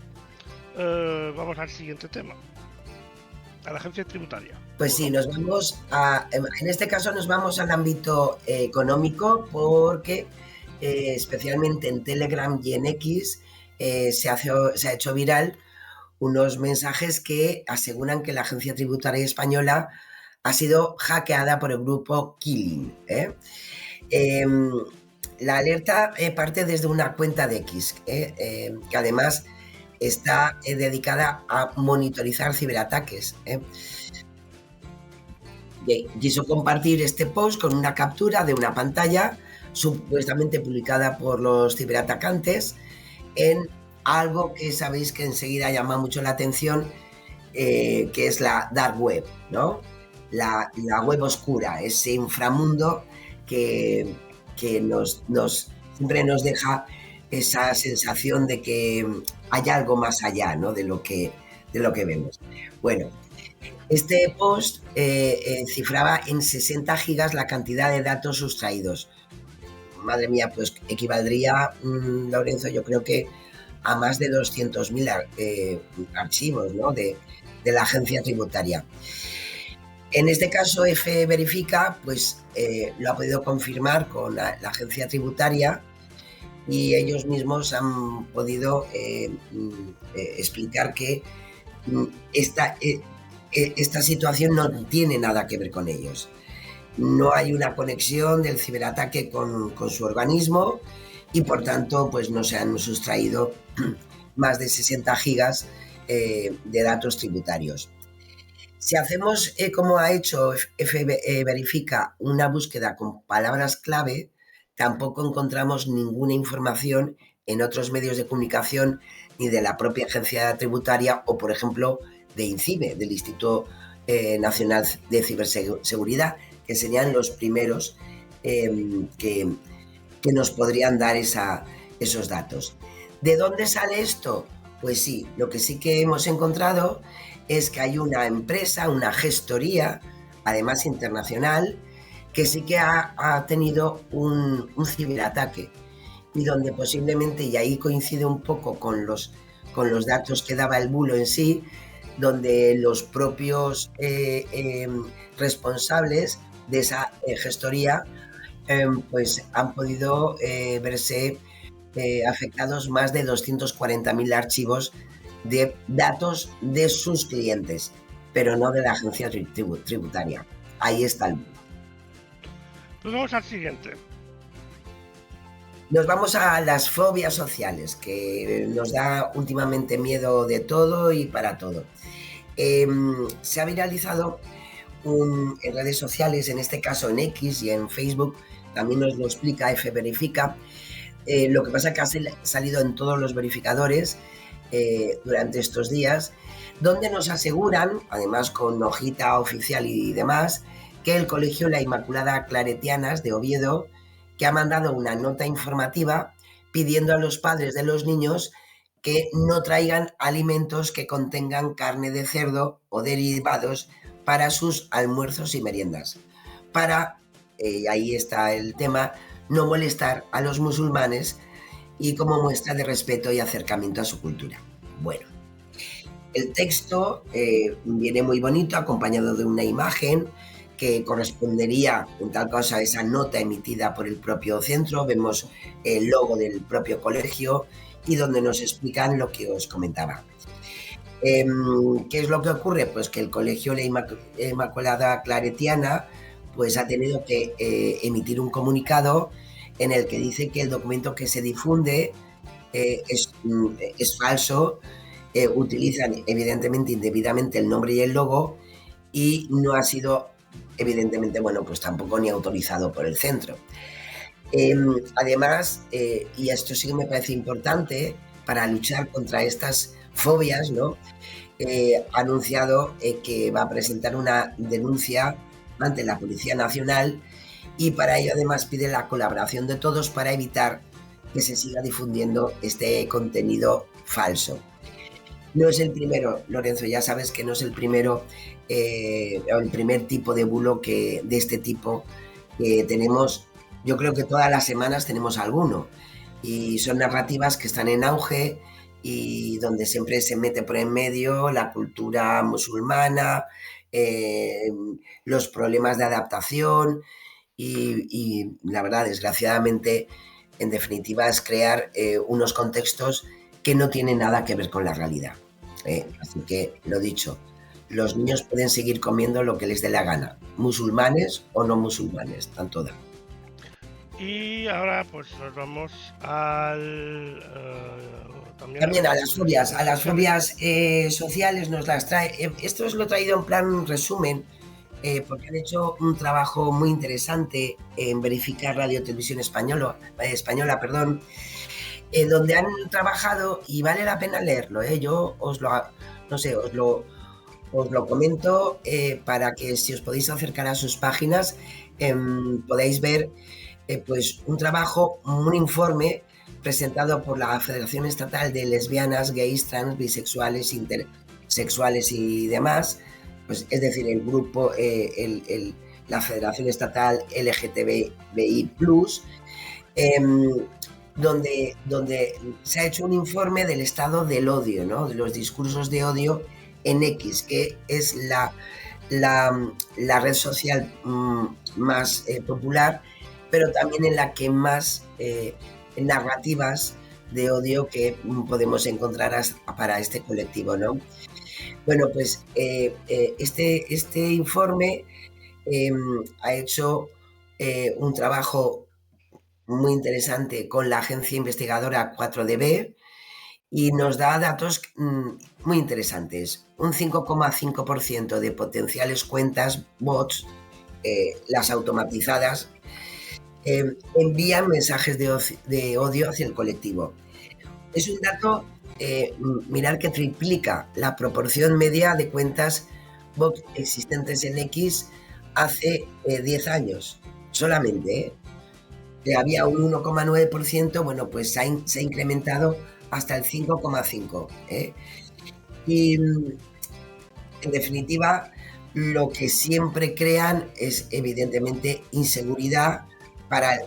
Vamos al siguiente tema. A la agencia tributaria. Pues sí, nos vamos en este caso nos vamos al ámbito económico porque especialmente en Telegram y en X se ha hecho viral unos mensajes que aseguran que la agencia tributaria española ha sido hackeada por el grupo Killing. La alerta parte desde una cuenta de X, que además está dedicada a monitorizar ciberataques. Quiso compartir este post con una captura de una pantalla supuestamente publicada por los ciberatacantes en algo que sabéis que enseguida llama mucho la atención, que es la dark web, ¿no? La web oscura, ese inframundo que siempre nos deja esa sensación de que hay algo más allá, ¿no? de lo que vemos. Bueno, este post cifraba en 60 gigas la cantidad de datos sustraídos. Madre mía, pues equivaldría, Lorenzo, yo creo que a más de 200.000 archivos, ¿no? de la agencia tributaria. En este caso, F-Verifica pues, lo ha podido confirmar con la agencia tributaria y ellos mismos han podido explicar que esta situación no tiene nada que ver con ellos. No hay una conexión del ciberataque con su organismo y por tanto pues no se han sustraído más de 60 gigas de datos tributarios. Si hacemos, como ha hecho Verifica, una búsqueda con palabras clave, tampoco encontramos ninguna información en otros medios de comunicación ni de la propia agencia tributaria o, por ejemplo, de INCIBE, del Instituto Nacional de Ciberseguridad, que serían los primeros que nos podrían dar esos datos. ¿De dónde sale esto? Pues sí, lo que sí que hemos encontrado es que hay una empresa, una gestoría, además internacional, que sí que ha tenido un ciberataque y donde posiblemente, y ahí coincide un poco con los datos que daba el bulo en sí, donde los propios responsables de esa gestoría pues han podido verse afectados más de 240.000 archivos de datos de sus clientes, pero no de la agencia tributaria. Ahí está el... Pues vamos al siguiente. Nos vamos a las fobias sociales, que nos da últimamente miedo de todo y para todo. Se ha viralizado en redes sociales, en este caso en X y en Facebook, también nos lo explica F-Verifica. Lo que pasa es que ha salido en todos los verificadores durante estos días, donde nos aseguran, además con hojita oficial y demás, que el Colegio La Inmaculada Claretianas de Oviedo, que ha mandado una nota informativa pidiendo a los padres de los niños que no traigan alimentos que contengan carne de cerdo o derivados para sus almuerzos y meriendas, para, ahí está el tema, no molestar a los musulmanes y como muestra de respeto y acercamiento a su cultura. Bueno, el texto viene muy bonito, acompañado de una imagen que correspondería en tal caso a esa nota emitida por el propio centro. Vemos el logo del propio colegio y donde nos explican lo que os comentaba. ¿Qué es lo que ocurre? Pues que el colegio La Inmaculada Claretiana pues ha tenido que emitir un comunicado en el que dice que el documento que se difunde es falso, utilizan evidentemente indebidamente el nombre y el logo y no ha sido evidentemente, bueno, pues tampoco ni autorizado por el centro. Además, y esto sí que me parece importante para luchar contra estas fobias, ¿no? Ha anunciado que va a presentar una denuncia ante la Policía Nacional y para ello además pide la colaboración de todos para evitar que se siga difundiendo este contenido falso. No es el primero, Lorenzo, ya sabes que no es el primero, el primer tipo de bulo de este tipo que tenemos. Yo creo que todas las semanas tenemos alguno y son narrativas que están en auge y donde siempre se mete por en medio la cultura musulmana, los problemas de adaptación y la verdad, desgraciadamente, en definitiva, es crear unos contextos que no tienen nada que ver con la realidad. Así que, lo dicho, los niños pueden seguir comiendo lo que les dé la gana, musulmanes o no musulmanes, tanto da. Y ahora pues nos vamos también a las fobias sociales nos las trae. Esto os lo he traído en plan resumen, porque han hecho un trabajo muy interesante en verificar Radio Televisión Española, donde han trabajado y vale la pena leerlo. Yo os lo comento para que si os podéis acercar a sus páginas podáis ver pues un trabajo, un informe presentado por la Federación Estatal de Lesbianas, Gays, Trans, Bisexuales, Intersexuales y demás, pues, es decir, el grupo, la Federación Estatal LGTBI+, donde se ha hecho un informe del estado del odio, ¿no? De los discursos de odio en X, que es la red social más popular, pero también en la que más narrativas de odio que podemos encontrar para este colectivo, ¿no? Bueno, pues este informe ha hecho un trabajo muy interesante con la agencia investigadora 4DB y nos da datos muy interesantes. Un 5,5% de potenciales cuentas bots, las automatizadas, envían mensajes de odio hacia el colectivo. Es un dato, mirar que triplica la proporción media de cuentas bots existentes en X hace 10 años solamente. Había un 1,9%, bueno, pues se ha incrementado hasta el 5,5%. Y en definitiva, lo que siempre crean es evidentemente inseguridad para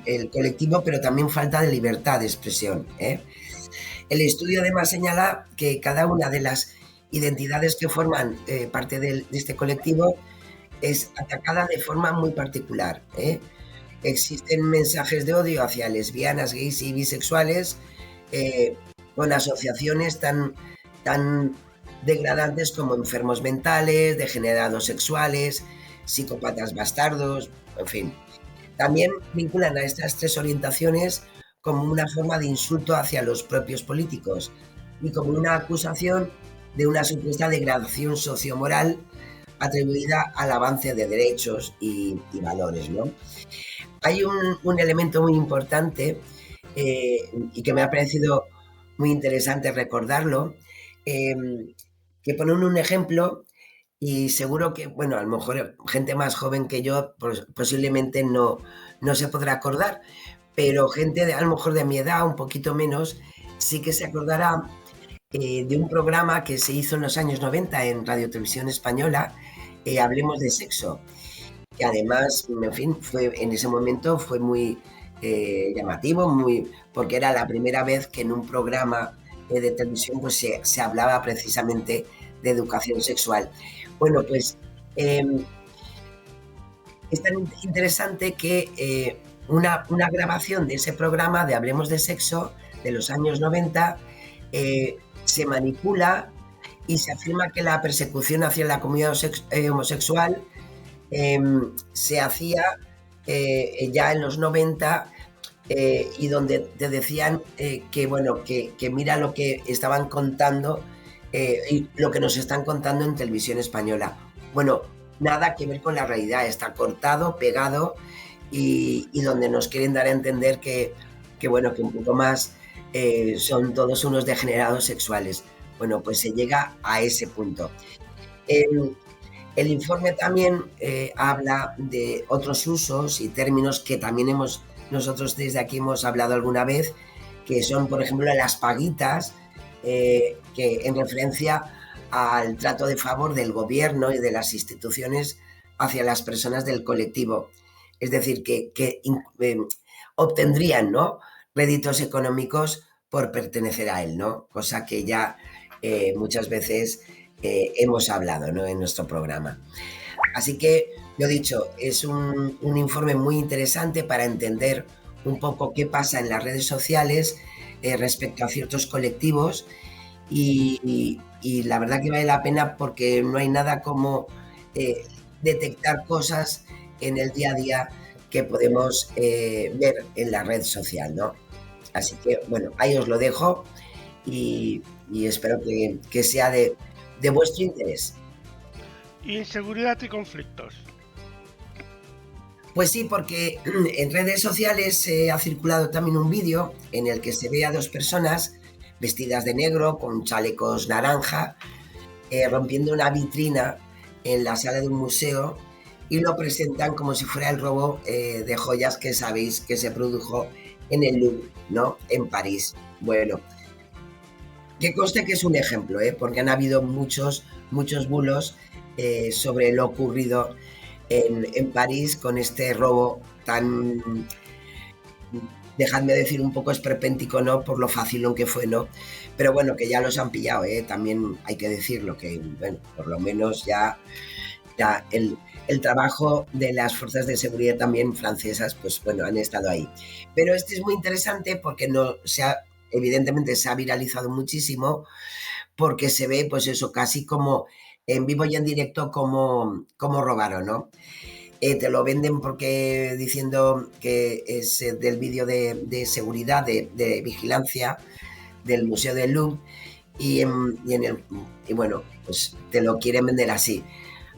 el colectivo, pero también falta de libertad de expresión. El estudio además señala que cada una de las identidades que forman parte de este colectivo es atacada de forma muy particular. Existen mensajes de odio hacia lesbianas, gays y bisexuales con asociaciones tan degradantes como enfermos mentales, degenerados sexuales, psicópatas bastardos, en fin. También vinculan a estas tres orientaciones como una forma de insulto hacia los propios políticos y como una acusación de una supuesta degradación sociomoral atribuida al avance de derechos y valores, ¿no? Hay un elemento muy importante y que me ha parecido muy interesante recordarlo, que ponen un ejemplo y seguro que, bueno, a lo mejor gente más joven que yo pues, posiblemente no se podrá acordar, pero gente a lo mejor de mi edad, un poquito menos, sí que se acordará de un programa que se hizo en los años 90 en Radio Televisión Española, Hablemos de Sexo, que además, en fin, en ese momento fue muy llamativo, porque era la primera vez que en un programa de televisión pues se hablaba precisamente de educación sexual. Bueno, pues es tan interesante que una grabación de ese programa de Hablemos de Sexo de los años 90 se manipula y se afirma que la persecución hacia la comunidad homosexual se hacía ya en los 90 y donde te decían que mira lo que estaban contando y lo que nos están contando en televisión española. Bueno, nada que ver con la realidad, está cortado, pegado y donde nos quieren dar a entender que un poco más son todos unos degenerados sexuales. Bueno, pues se llega a ese punto. El informe también habla de otros usos y términos que también nosotros desde aquí hemos hablado alguna vez, que son, por ejemplo, las paguitas, que en referencia al trato de favor del gobierno y de las instituciones hacia las personas del colectivo. Es decir, que obtendrían, ¿no?, réditos económicos por pertenecer a él, ¿no? Cosa que ya muchas veces hemos hablado, ¿no?, en nuestro programa. Así que, lo dicho, es un informe muy interesante para entender un poco qué pasa en las redes sociales respecto a ciertos colectivos y la verdad que vale la pena porque no hay nada como detectar cosas en el día a día que podemos ver en la red social, ¿no? Así que, bueno, ahí os lo dejo y espero que sea de vuestro interés. Inseguridad y conflictos. Pues sí, porque en redes sociales ha circulado también un vídeo en el que se ve a dos personas vestidas de negro con chalecos naranja rompiendo una vitrina en la sala de un museo y lo presentan como si fuera el robo de joyas que sabéis que se produjo en el Louvre, ¿no?, en París. Bueno, que conste que es un ejemplo, porque han habido muchos bulos sobre lo ocurrido en París con este robo tan, dejadme decir, un poco esperpéntico, ¿no?, por lo fácil que fue, ¿no? Pero bueno, que ya los han pillado, también hay que decirlo, que bueno, por lo menos ya el trabajo de las fuerzas de seguridad también francesas, pues bueno, han estado ahí. Pero este es muy interesante porque evidentemente se ha viralizado muchísimo porque se ve, pues eso, casi como en vivo y en directo como robaron, ¿no? Te lo venden porque diciendo que es del vídeo de seguridad, de vigilancia del Museo del Louvre y bueno, pues te lo quieren vender así.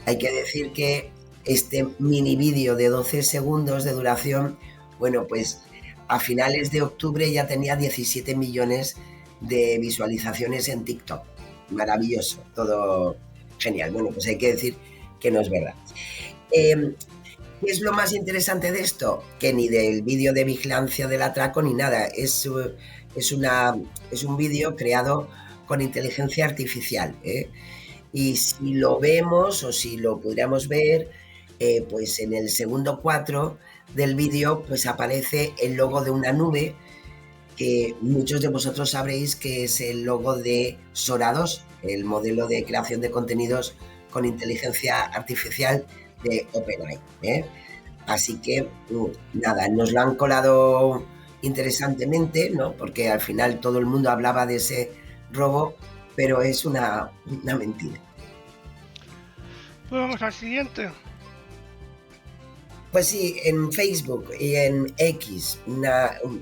Hay que decir que este mini vídeo de 12 segundos de duración, bueno, pues a finales de octubre ya tenía 17 millones de visualizaciones en TikTok. Maravilloso, todo genial. Bueno, pues hay que decir que no es verdad. ¿Qué es lo más interesante de esto? Que ni del vídeo de vigilancia del atraco ni nada. Es un vídeo creado con inteligencia artificial, y si lo vemos o si lo pudiéramos ver, pues en el segundo 4 del vídeo pues aparece el logo de una nube que muchos de vosotros sabréis que es el logo de Sora 2, el modelo de creación de contenidos con inteligencia artificial de OpenAI. Así que nada, nos lo han colado interesantemente, ¿no?, porque al final todo el mundo hablaba de ese robo, pero es una mentira. Pues vamos al siguiente. Pues sí, en Facebook y en X,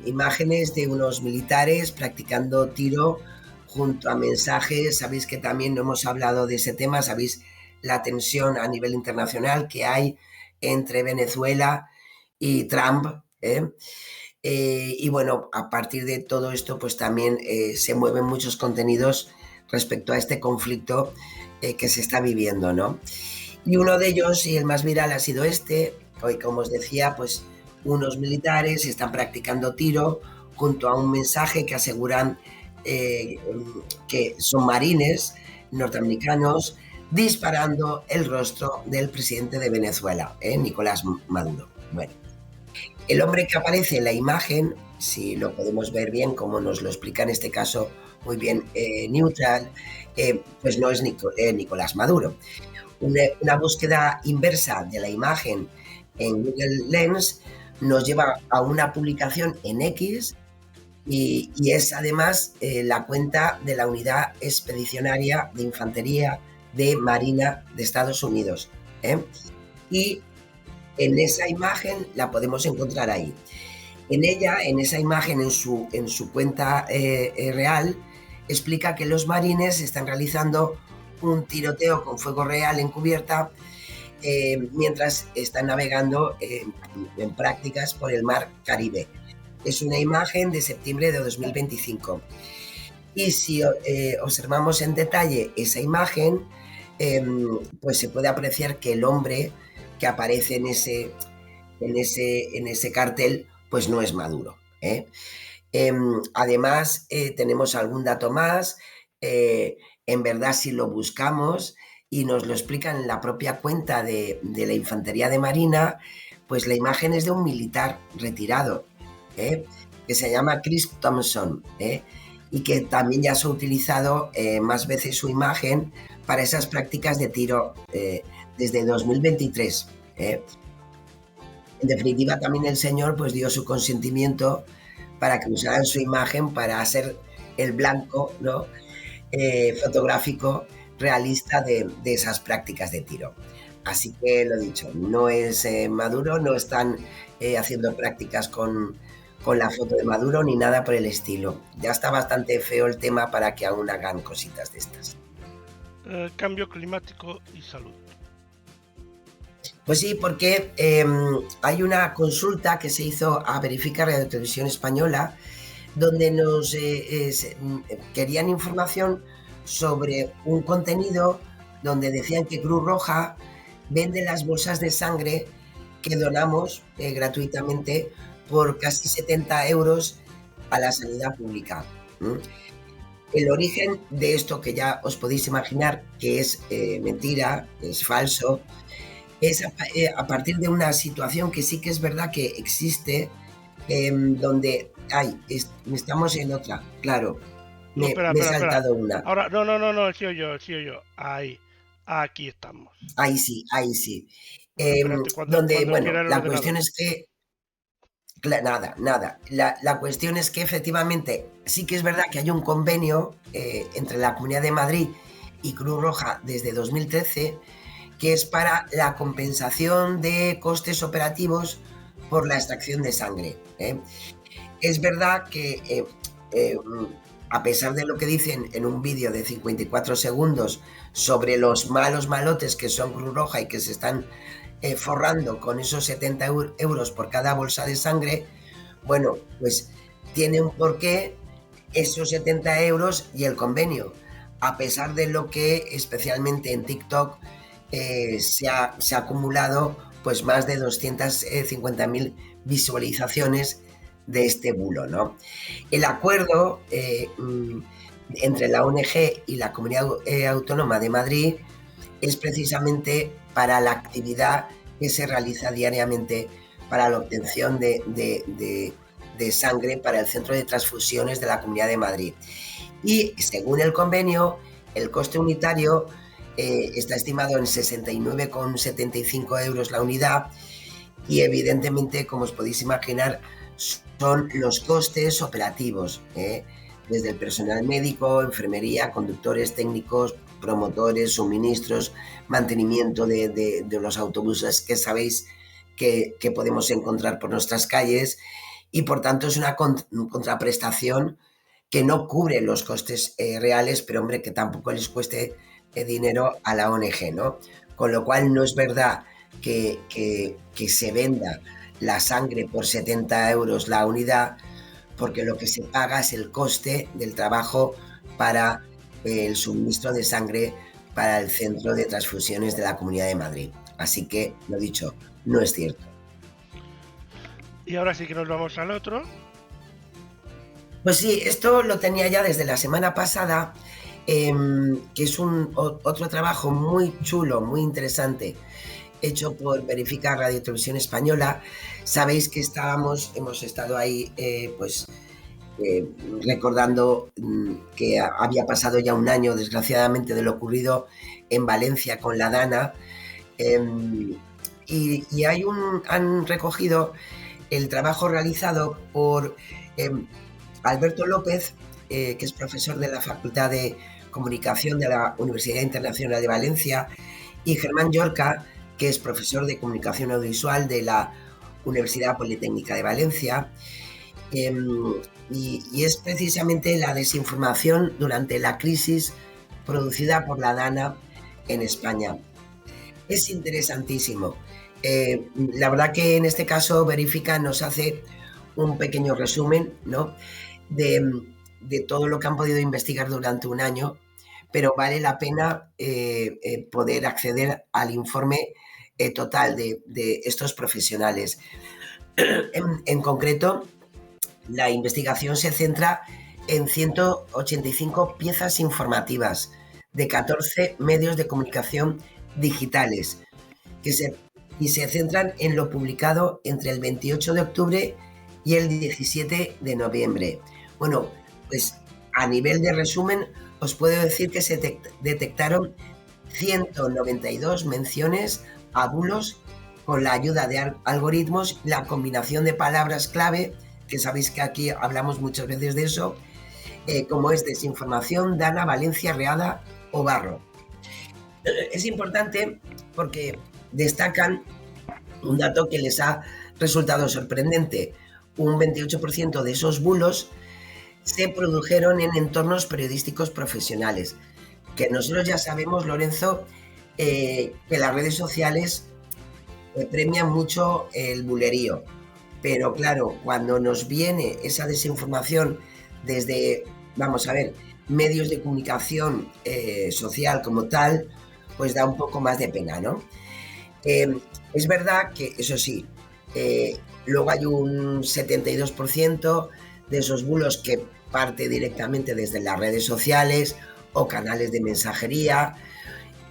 imágenes de unos militares practicando tiro junto a mensajes. Sabéis que también no hemos hablado de ese tema, sabéis la tensión a nivel internacional que hay entre Venezuela y Trump, y bueno, a partir de todo esto pues también se mueven muchos contenidos respecto a este conflicto que se está viviendo, ¿no? Y uno de ellos, y el más viral, ha sido hoy, como os decía, pues unos militares están practicando tiro junto a un mensaje que aseguran que son marines norteamericanos disparando el rostro del presidente de Venezuela, Nicolás Maduro. Bueno, el hombre que aparece en la imagen, si lo podemos ver bien, como nos lo explica en este caso muy bien Neutral, pues no es Nicolás Maduro. Una búsqueda inversa de la imagen en Google Lens nos lleva a una publicación en X y es además la cuenta de la Unidad Expedicionaria de Infantería de Marina de Estados Unidos. Y en esa imagen la podemos encontrar ahí. En ella, en esa imagen, en su cuenta real, explica que los marines están realizando un tiroteo con fuego real en cubierta mientras están navegando en prácticas por el mar Caribe. Es una imagen de septiembre de 2025. Y si observamos en detalle esa imagen, pues se puede apreciar que el hombre que aparece en ese cartel pues no es Maduro. Además, tenemos algún dato más. En verdad, si lo buscamos y nos lo explican en la propia cuenta de la Infantería de Marina, pues la imagen es de un militar retirado, que se llama Chris Thompson, y que también ya se ha utilizado más veces su imagen para esas prácticas de tiro desde 2023. En definitiva, también el señor pues dio su consentimiento para que usaran su imagen para ser el blanco, ¿no? Fotográfico realista de esas prácticas de tiro. Así que lo dicho, no es Maduro, no están haciendo prácticas con la foto de Maduro ni nada por el estilo. Ya está bastante feo el tema para que aún hagan cositas de estas. Cambio climático y salud. Pues sí, porque hay una consulta que se hizo a Verifica Radio Televisión Española donde nos querían información sobre un contenido donde decían que Cruz Roja vende las bolsas de sangre que donamos gratuitamente por casi 70 euros a la sanidad pública. El origen de esto, que ya os podéis imaginar que es mentira, es falso, es a partir de una situación que sí que es verdad que existe, donde estamos en otra, claro. Me he saltado una. Ahora, no, sigo yo. Ahí, aquí estamos. Ahí sí. Donde, bueno, la cuestión es que nada. La cuestión es que efectivamente sí que es verdad que hay un convenio entre la Comunidad de Madrid y Cruz Roja desde 2013 que es para la compensación de costes operativos por la extracción de sangre. Es verdad que a pesar de lo que dicen en un vídeo de 54 segundos sobre los malotes que son Cruz Roja y que se están forrando con esos 70 euros por cada bolsa de sangre, bueno, pues tiene un porqué esos 70 euros y el convenio, a pesar de lo que especialmente en TikTok se ha acumulado pues más de 250.000 visualizaciones de este bulo, ¿no? El acuerdo entre la ONG y la Comunidad Autónoma de Madrid es precisamente para la actividad que se realiza diariamente para la obtención de sangre para el Centro de Transfusiones de la Comunidad de Madrid. Y según el convenio, el coste unitario está estimado en 69,75 euros la unidad y evidentemente, como os podéis imaginar, son los costes operativos, desde el personal médico, enfermería, conductores, técnicos, promotores, suministros, mantenimiento de los autobuses que sabéis que podemos encontrar por nuestras calles, y por tanto es una contraprestación que no cubre los costes reales, pero hombre, que tampoco les cueste dinero a la ONG, ¿no? Con lo cual no es verdad que se venda la sangre por 70 euros la unidad, porque lo que se paga es el coste del trabajo para el suministro de sangre para el Centro de Transfusiones de la Comunidad de Madrid. Así que, lo dicho, no es cierto. Y ahora sí que nos vamos al otro. Pues sí, esto lo tenía ya desde la semana pasada, que es otro trabajo muy chulo, muy interesante, hecho por Verifica Radio Televisión Española. Sabéis que hemos estado ahí recordando que había pasado ya un año, desgraciadamente, de lo ocurrido en Valencia con la Dana. Y han recogido el trabajo realizado por Alberto López, que es profesor de la Facultad de Comunicación de la Universidad Internacional de Valencia, y Germán Llorca, que es profesor de Comunicación Audiovisual de la Universidad Politécnica de Valencia. Y es precisamente la desinformación durante la crisis producida por la Dana en España. Es interesantísimo. La verdad que en este caso Verifica nos hace un pequeño resumen, ¿no?, de todo lo que han podido investigar durante un año, pero vale la pena poder acceder al informe total de estos profesionales. En concreto, la investigación se centra en 185 piezas informativas de 14 medios de comunicación digitales y se centran en lo publicado entre el 28 de octubre y el 17 de noviembre. Bueno, pues a nivel de resumen os puedo decir que se detectaron 192 menciones a bulos con la ayuda de algoritmos, la combinación de palabras clave, que sabéis que aquí hablamos muchas veces de eso, como es desinformación, Dana, Valencia, Reada o Barro. Es importante porque destacan un dato que les ha resultado sorprendente. Un 28% de esos bulos se produjeron en entornos periodísticos profesionales, que nosotros ya sabemos, Lorenzo, que las redes sociales premian mucho el bulerío, pero claro, cuando nos viene esa desinformación desde, vamos a ver, medios de comunicación social como tal, pues da un poco más de pena, ¿no? Es verdad que, eso sí, luego hay un 72% de esos bulos que parte directamente desde las redes sociales o canales de mensajería,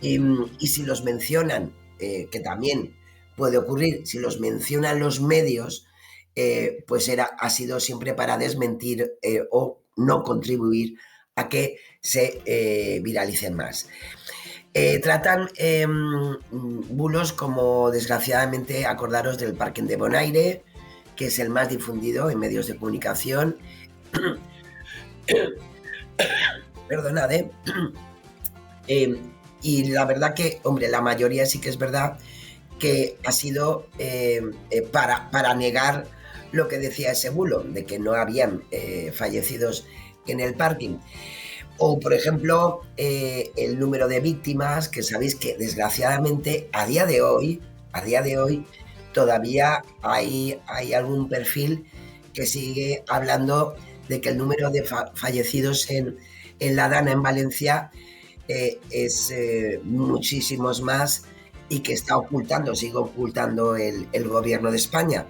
y si los mencionan, que también puede ocurrir, si los mencionan los medios, pues ha sido siempre para desmentir o no contribuir a que se viralicen más. Tratan bulos como, desgraciadamente, acordaros del Parking de Bonaire, que es el más difundido en medios de comunicación. Perdonad, y la verdad que, hombre, la mayoría sí que es verdad que ha sido para negar lo que decía ese bulo, de que no habían fallecidos en el parking. O, por ejemplo, el número de víctimas, que sabéis que desgraciadamente a día de hoy todavía hay algún perfil que sigue hablando de que el número de fallecidos en la Dana en Valencia es muchísimos más, y que sigue ocultando el gobierno de España.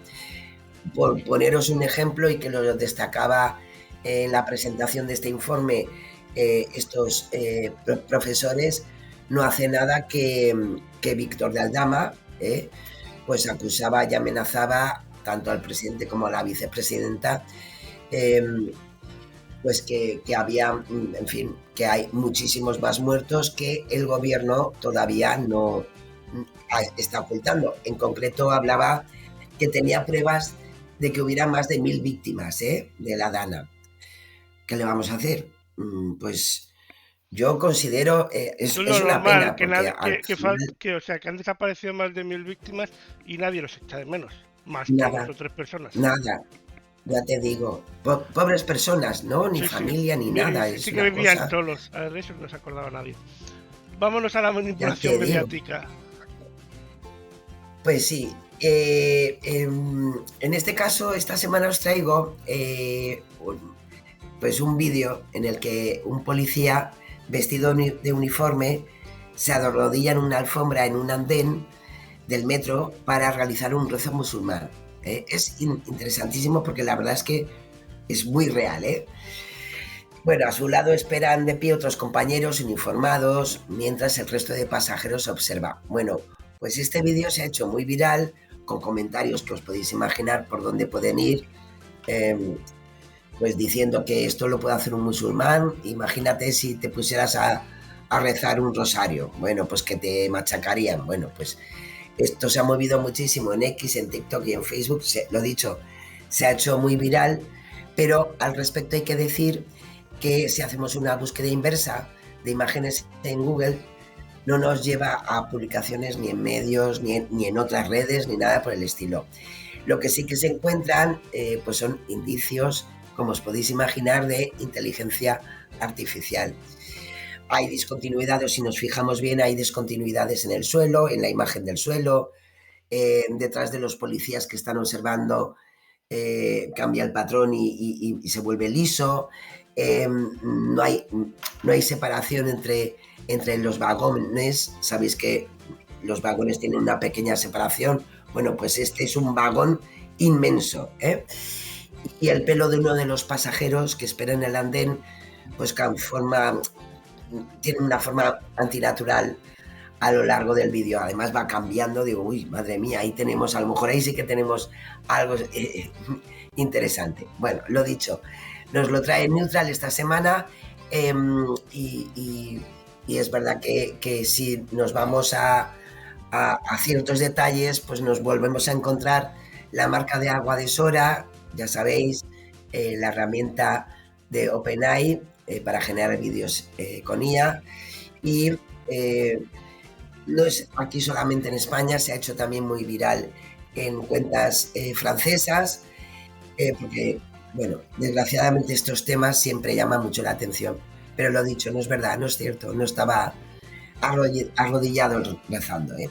Por poneros un ejemplo, y que lo destacaba en la presentación de este informe estos profesores, no hace nada que Víctor de Aldama pues acusaba y amenazaba tanto al presidente como a la vicepresidenta, pues que había, en fin, que hay muchísimos más muertos que el gobierno todavía no está ocultando. En concreto hablaba que tenía pruebas de que hubiera más de 1.000 víctimas de la Dana. ¿Qué le vamos a hacer? Pues yo considero es una pena, que han desaparecido más de 1.000 víctimas y nadie los echa de menos, más que 2 o 3 personas. Nada, ya te digo, pobres personas, ¿no? Ni familia, ni nada. Sí que vivían solos, de eso no se acordaba nadie. Vámonos a la manipulación mediática. Pues sí, en este caso, esta semana os traigo pues un vídeo en el que un policía vestido de uniforme se arrodilla en una alfombra en un andén del metro para realizar un rezo musulmán. Es interesantísimo porque la verdad es que es muy real. Bueno, a su lado esperan de pie otros compañeros uniformados, mientras el resto de pasajeros observa. Bueno, pues este vídeo se ha hecho muy viral, con comentarios que os podéis imaginar por dónde pueden ir, pues diciendo que esto lo puede hacer un musulmán. Imagínate si te pusieras a a rezar un rosario. Bueno, pues que te machacarían. Bueno, pues esto se ha movido muchísimo en X, en TikTok y en Facebook. Lo dicho, se ha hecho muy viral, pero al respecto hay que decir que si hacemos una búsqueda inversa de imágenes en Google, no nos lleva a publicaciones ni en medios, ni en otras redes, ni nada por el estilo. Lo que sí que se encuentran pues son indicios, como os podéis imaginar, de inteligencia artificial. Hay discontinuidades, si nos fijamos bien, hay discontinuidades en el suelo, en la imagen del suelo, detrás de los policías que están observando, cambia el patrón y se vuelve liso. No hay separación entre los vagones. Sabéis que los vagones tienen una pequeña separación. Bueno, pues este es un vagón inmenso, ¿eh? Y el pelo de uno de los pasajeros que espera en el andén, pues tiene una forma antinatural a lo largo del vídeo. Además va cambiando, digo, uy, madre mía, ahí tenemos, a lo mejor ahí sí que tenemos algo interesante. Bueno, lo dicho, nos lo trae Neutral esta semana, y es verdad que si nos vamos a ciertos detalles, pues nos volvemos a encontrar la marca de agua de Sora, ya sabéis, la herramienta de OpenAI para generar vídeos con IA, y no es aquí solamente en España, se ha hecho también muy viral en cuentas francesas, porque, bueno, desgraciadamente estos temas siempre llaman mucho la atención, pero lo dicho, no es verdad, no es cierto, no estaba arrodillado rezando, ¿eh?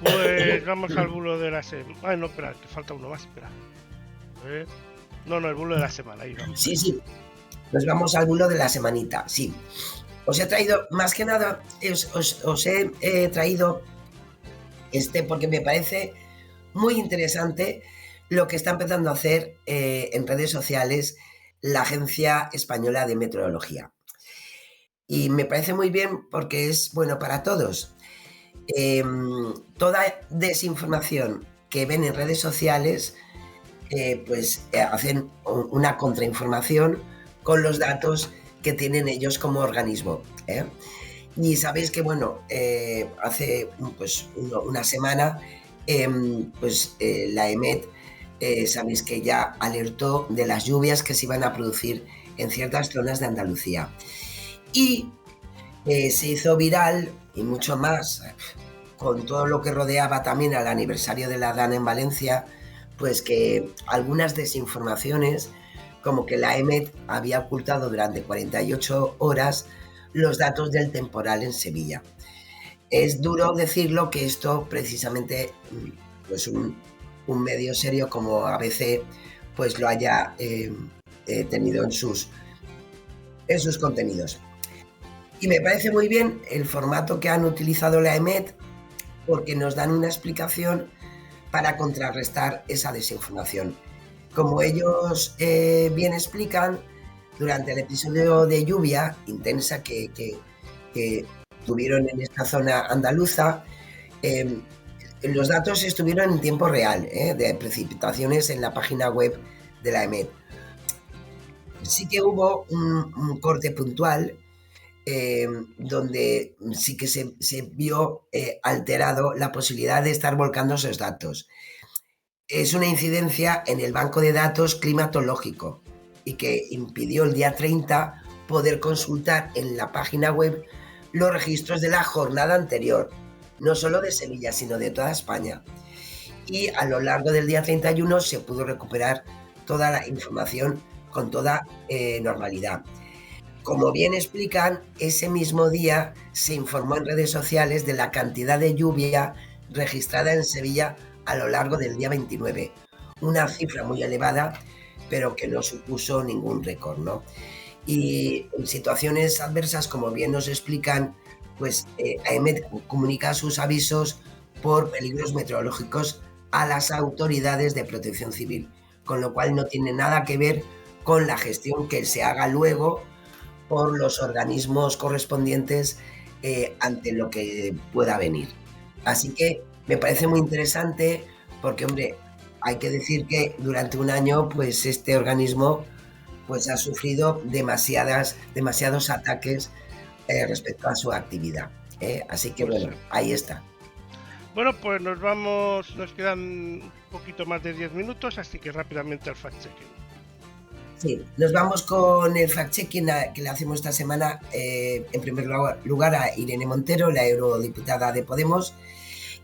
Pues vamos al bulo de la semana. Ay, no, espera, que falta uno más, espera. No, el bulo de la semana, ahí vamos. Sí, nos vamos al bulo de la semanita, sí. Os he traído, más que nada, os he traído porque me parece muy interesante lo que está empezando a hacer en redes sociales la Agencia Española de Meteorología. Y me parece muy bien porque es bueno para todos. Toda desinformación que ven en redes sociales, hacen una contrainformación con los datos que tienen ellos como organismo, ¿eh? Y sabéis que, bueno, hace pues una semana, la EMET, sabéis que ya alertó de las lluvias que se iban a producir en ciertas zonas de Andalucía. Y se hizo viral y mucho más, con todo lo que rodeaba también al aniversario de la DANA en Valencia, pues que algunas desinformaciones, como que la EMET había ocultado durante 48 horas los datos del temporal en Sevilla. Es duro decirlo que esto precisamente, pues un medio serio como ABC, pues lo haya tenido en sus contenidos. Y me parece muy bien el formato que han utilizado la EMET, porque nos dan una explicación para contrarrestar esa desinformación. Como ellos bien explican, durante el episodio de lluvia intensa que tuvieron en esta zona andaluza, los datos estuvieron en tiempo real, de precipitaciones en la página web de la EMET. Sí que hubo un corte puntual, donde sí que se vio alterado la posibilidad de estar volcando esos datos. Es una incidencia en el banco de datos climatológico y que impidió el día 30 poder consultar en la página web los registros de la jornada anterior, no solo de Sevilla, sino de toda España. Y a lo largo del día 31 se pudo recuperar toda la información con toda normalidad. Como bien explican, ese mismo día se informó en redes sociales de la cantidad de lluvia registrada en Sevilla a lo largo del día 29. Una cifra muy elevada, pero que no supuso ningún récord, ¿no? Y en situaciones adversas, como bien nos explican, pues AEMET comunica sus avisos por peligros meteorológicos a las autoridades de protección civil, con lo cual no tiene nada que ver con la gestión que se haga luego por los organismos correspondientes ante lo que pueda venir. Así que me parece muy interesante porque, hombre, hay que decir que durante un año, pues este organismo pues ha sufrido demasiados ataques respecto a su actividad. Así que Pues sí. bueno, ahí está. Bueno, pues nos vamos, nos quedan un poquito más de 10 minutos, así que rápidamente al fact-checking. Sí, nos vamos con el fact-checking que le hacemos esta semana. En primer lugar a Irene Montero, la eurodiputada de Podemos,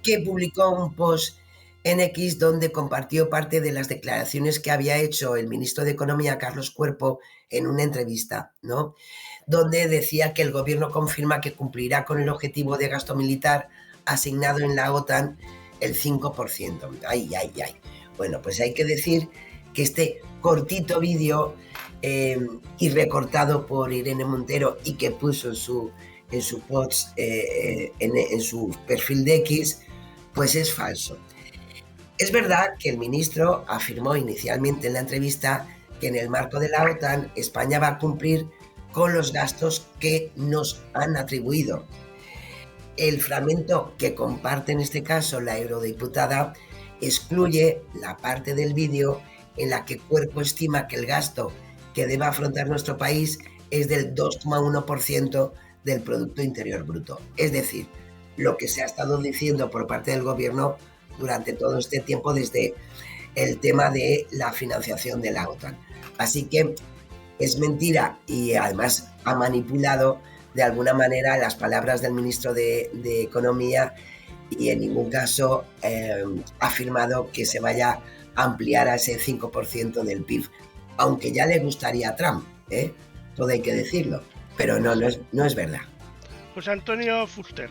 que publicó un post en X donde compartió parte de las declaraciones que había hecho el ministro de Economía, Carlos Cuerpo, en una entrevista, ¿no? Donde decía que el gobierno confirma que cumplirá con el objetivo de gasto militar asignado en la OTAN, el 5%. Ay. Bueno, pues hay que decir que este cortito vídeo y recortado por Irene Montero y que puso en su post, en su perfil de X, pues es falso. Es verdad que el ministro afirmó inicialmente en la entrevista que en el marco de la OTAN España va a cumplir con los gastos que nos han atribuido. El fragmento que comparte en este caso la eurodiputada excluye la parte del vídeo en la que Cuerpo estima que el gasto que debe afrontar nuestro país es del 2,1% del Producto Interior Bruto. Es decir, lo que se ha estado diciendo por parte del gobierno durante todo este tiempo desde el tema de la financiación de la OTAN. Así que es mentira y además ha manipulado de alguna manera las palabras del ministro de Economía y en ningún caso ha afirmado que se vaya a ampliar a ese 5% del PIB, aunque ya le gustaría a Trump, todo hay que decirlo, pero no es verdad. José Antonio Fuster.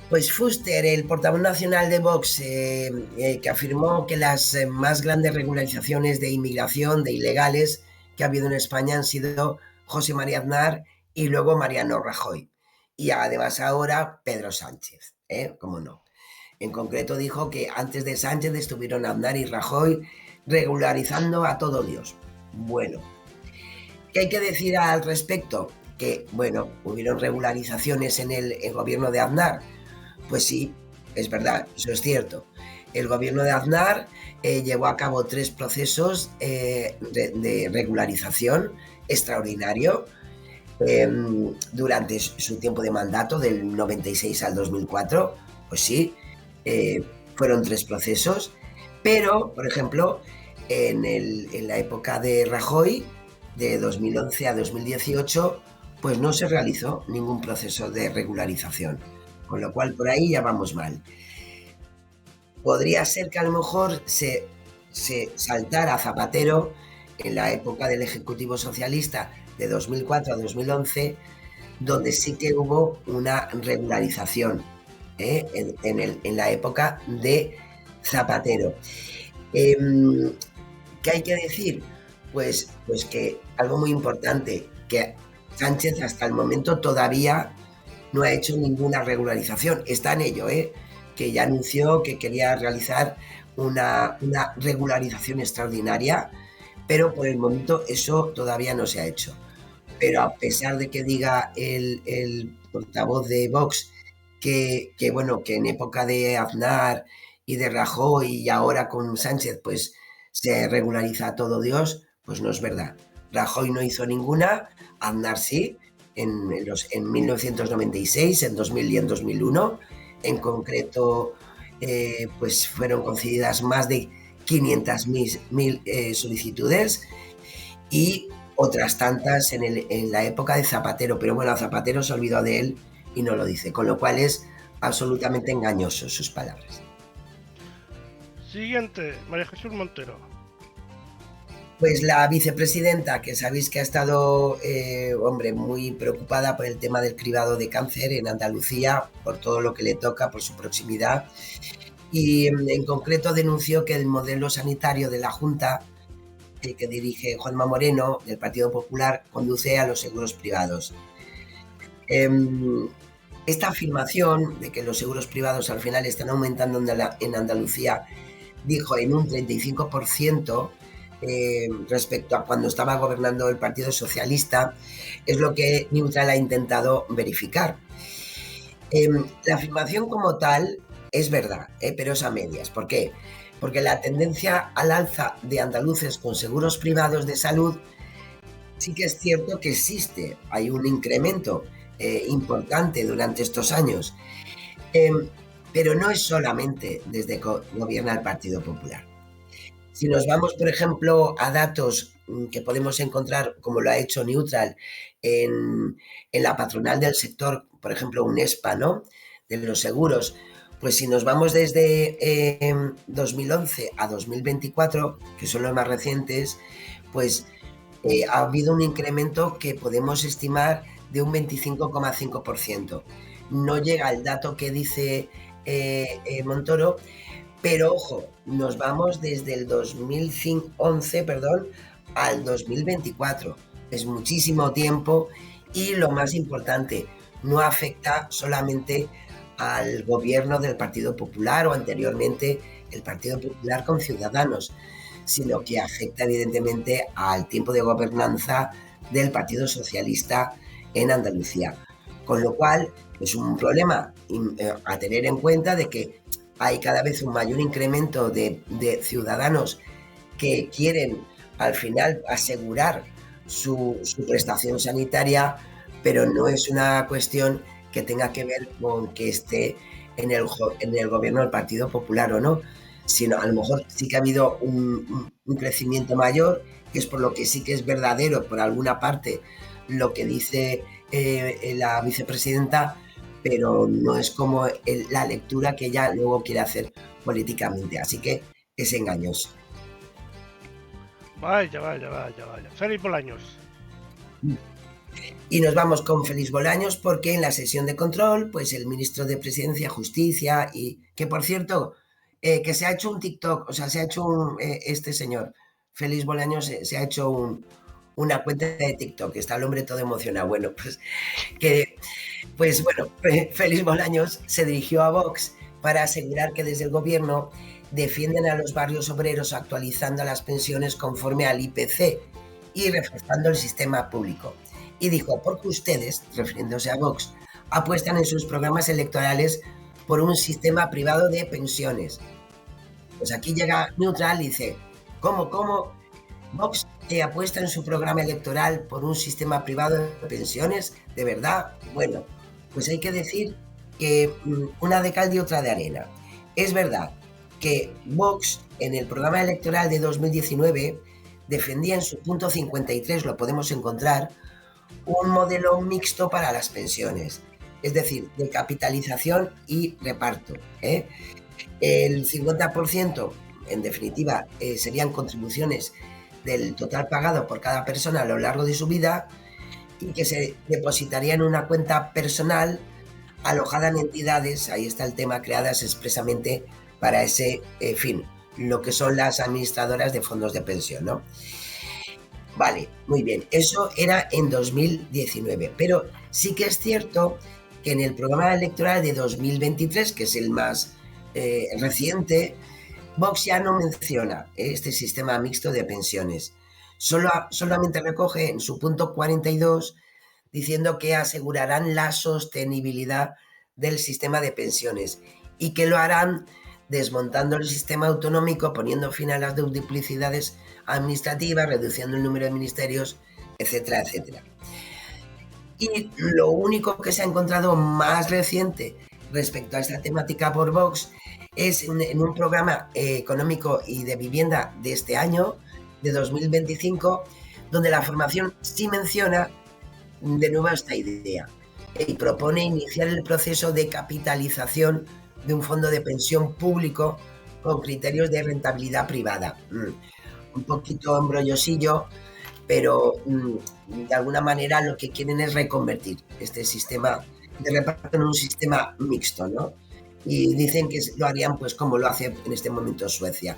Pues Fuster, el portavoz nacional de Vox, que afirmó que las más grandes regularizaciones de inmigración, de ilegales, que ha habido en España han sido José María Aznar y luego Mariano Rajoy. Y además ahora Pedro Sánchez, ¿cómo no? En concreto dijo que antes de Sánchez estuvieron Aznar y Rajoy regularizando a todo Dios. Bueno, ¿qué hay que decir al respecto? Que, bueno, hubieron regularizaciones en el gobierno de Aznar. Pues sí, es verdad, eso es cierto. El gobierno de Aznar llevó a cabo 3 procesos de regularización extraordinario durante su tiempo de mandato, del 96 al 2004. Pues sí, fueron 3 procesos, pero, por ejemplo, en la época de Rajoy, de 2011 a 2018, pues no se realizó ningún proceso de regularización, con lo cual por ahí ya vamos mal. Podría ser que a lo mejor se saltara a Zapatero en la época del Ejecutivo Socialista de 2004 a 2011, donde sí que hubo una regularización en la época de Zapatero. ¿Qué hay que decir? Pues que algo muy importante, que Sánchez hasta el momento todavía no ha hecho ninguna regularización. Está en ello, que ya anunció que quería realizar una regularización extraordinaria, pero por el momento eso todavía no se ha hecho. Pero a pesar de que diga el portavoz de Vox que bueno, que en época de Aznar y de Rajoy y ahora con Sánchez pues se regulariza a todo Dios, pues no es verdad. Rajoy no hizo ninguna, Aznar sí, en 1996, en 2000 y en 2001. En concreto, pues fueron concedidas más de 500.000 solicitudes y otras tantas en la época de Zapatero. Pero bueno, Zapatero se olvidó de él y no lo dice, con lo cual es absolutamente engañoso sus palabras. Siguiente, María Jesús Montero. Pues la vicepresidenta, que sabéis que ha estado, muy preocupada por el tema del cribado de cáncer en Andalucía, por todo lo que le toca, por su proximidad, y en concreto denunció que el modelo sanitario de la Junta, que dirige Juanma Moreno, del Partido Popular, conduce a los seguros privados. Esta afirmación de que los seguros privados al final están aumentando en Andalucía, dijo en un 35%, respecto a cuando estaba gobernando el Partido Socialista, es lo que Neutral ha intentado verificar. La afirmación como tal es verdad, pero es a medias. ¿Por qué? Porque la tendencia al alza de andaluces con seguros privados de salud sí que es cierto que hay un incremento importante durante estos años, pero no es solamente desde que gobierna el Partido Popular. Si nos vamos, por ejemplo, a datos que podemos encontrar, como lo ha hecho Neutral, en la patronal del sector, por ejemplo, UNESPA, ¿no?, de los seguros, pues si nos vamos desde 2011 a 2024, que son los más recientes, pues ha habido un incremento que podemos estimar de un 25,5%. No llega al dato que dice Montoro, pero ojo, nos vamos desde el 2011, al 2024. Es muchísimo tiempo y lo más importante, no afecta solamente al gobierno del Partido Popular o anteriormente el Partido Popular con Ciudadanos, sino que afecta evidentemente al tiempo de gobernanza del Partido Socialista en Andalucía. Con lo cual es un problema a tener en cuenta de que hay cada vez un mayor incremento de ciudadanos que quieren al final asegurar su prestación sanitaria, pero no es una cuestión que tenga que ver con que esté en el gobierno del Partido Popular o no, sino a lo mejor sí que ha habido un crecimiento mayor, que es por lo que sí que es verdadero por alguna parte lo que dice la vicepresidenta, pero no es como la lectura que ella luego quiere hacer políticamente, así que es engañoso. Vaya. Félix Bolaños. Y nos vamos con Félix Bolaños porque en la sesión de control, pues el ministro de Presidencia, Justicia, y que por cierto, que se ha hecho un TikTok, o sea, se ha hecho este señor, Félix Bolaños, se ha hecho una cuenta de TikTok, está el hombre todo emocionado. Bueno, Félix Bolaños se dirigió a Vox para asegurar que desde el gobierno defienden a los barrios obreros actualizando las pensiones conforme al IPC y reforzando el sistema público. Y dijo, porque ustedes, refiriéndose a Vox, apuestan en sus programas electorales por un sistema privado de pensiones. Pues aquí llega Neutral y dice, ¿cómo Vox apuesta en su programa electoral por un sistema privado de pensiones? ¿De verdad? Bueno, pues hay que decir que una de cal y otra de arena. Es verdad que Vox en el programa electoral de 2019 defendía en su punto 53, lo podemos encontrar, un modelo mixto para las pensiones, es decir, de capitalización y reparto. El 50%, en definitiva, serían contribuciones del total pagado por cada persona a lo largo de su vida y que se depositaría en una cuenta personal alojada en entidades, ahí está el tema, creadas expresamente para ese fin, lo que son las administradoras de fondos de pensión, ¿no? Vale, muy bien, eso era en 2019, pero sí que es cierto que en el programa electoral de 2023, que es el más reciente, Vox ya no menciona este sistema mixto de pensiones. Solamente recoge en su punto 42 diciendo que asegurarán la sostenibilidad del sistema de pensiones y que lo harán desmontando el sistema autonómico, poniendo fin a las duplicidades administrativas, reduciendo el número de ministerios, etcétera, etcétera. Y lo único que se ha encontrado más reciente respecto a esta temática por Vox es en un programa económico y de vivienda de este año, de 2025, donde la formación sí menciona de nuevo esta idea y propone iniciar el proceso de capitalización de un fondo de pensión público con criterios de rentabilidad privada. Un poquito embrollosillo, pero de alguna manera lo que quieren es reconvertir este sistema de reparto en un sistema mixto, ¿no? Y dicen que lo harían pues como lo hace en este momento Suecia.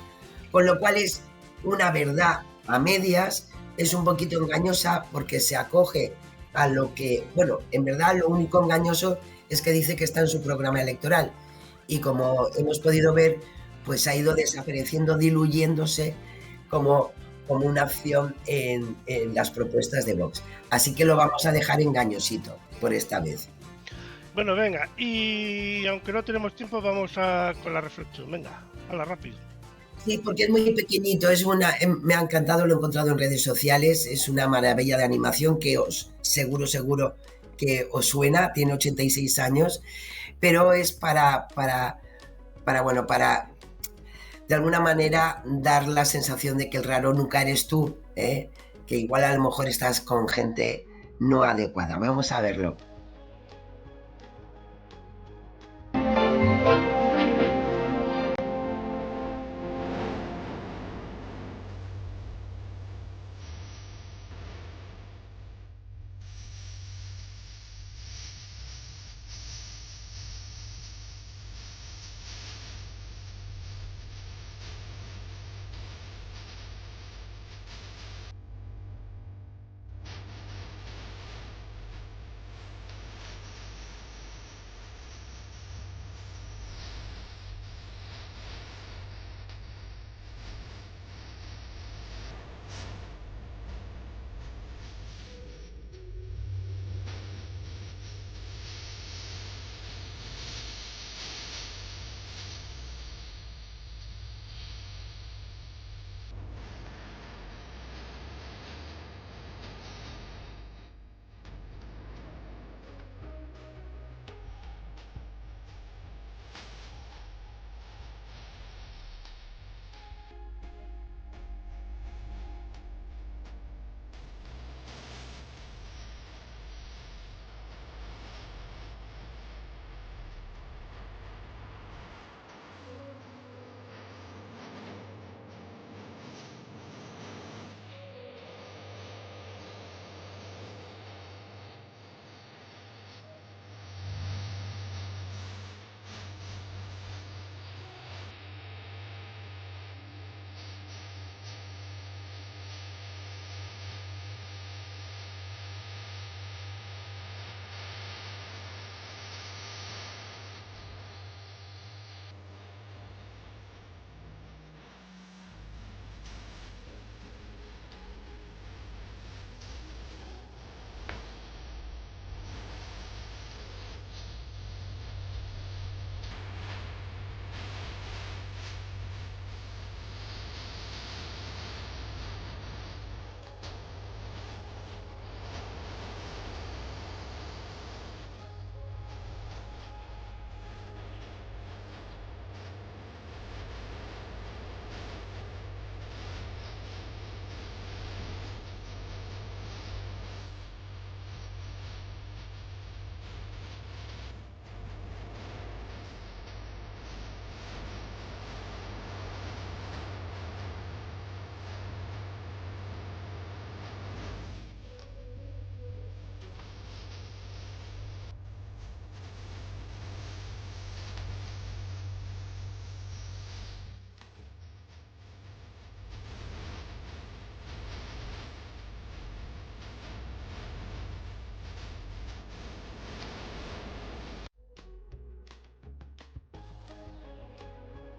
Con lo cual es una verdad a medias, es un poquito engañosa porque se acoge a lo que, bueno, en verdad lo único engañoso es que dice que está en su programa electoral y como hemos podido ver, pues ha ido desapareciendo, diluyéndose como una opción en las propuestas de Vox. Así que lo vamos a dejar engañosito por esta vez. Bueno, venga, y aunque no tenemos tiempo, vamos con la reflexión. Venga, habla rápido. Sí, porque es muy pequeñito, me ha encantado, lo he encontrado en redes sociales, es una maravilla de animación que seguro que os suena, tiene 86 años, pero es para de alguna manera dar la sensación de que el raro nunca eres tú, ¿eh? Que igual a lo mejor estás con gente no adecuada. Vamos a verlo.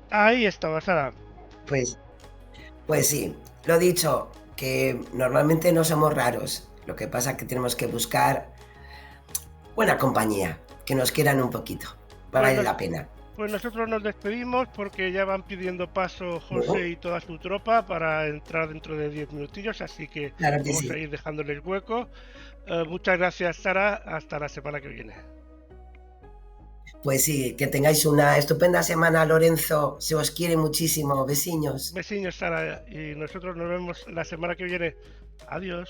Ahí estaba, Sara. Pues, pues sí, lo dicho, que normalmente no somos raros. Lo que pasa es que tenemos que buscar buena compañía, que nos quieran un poquito. Vale Pues, la pena. pues nosotros nos despedimos porque ya van pidiendo paso Bueno, José y toda su tropa para entrar dentro de 10 minutillos, así que claro que vamos a sí. ir dejándoles hueco. Muchas gracias, Sara. Hasta la semana que viene. Pues sí, que tengáis una estupenda semana, Lorenzo. Se os quiere muchísimo. Besiños. Besiños, Sara. Y nosotros nos vemos la semana que viene. Adiós.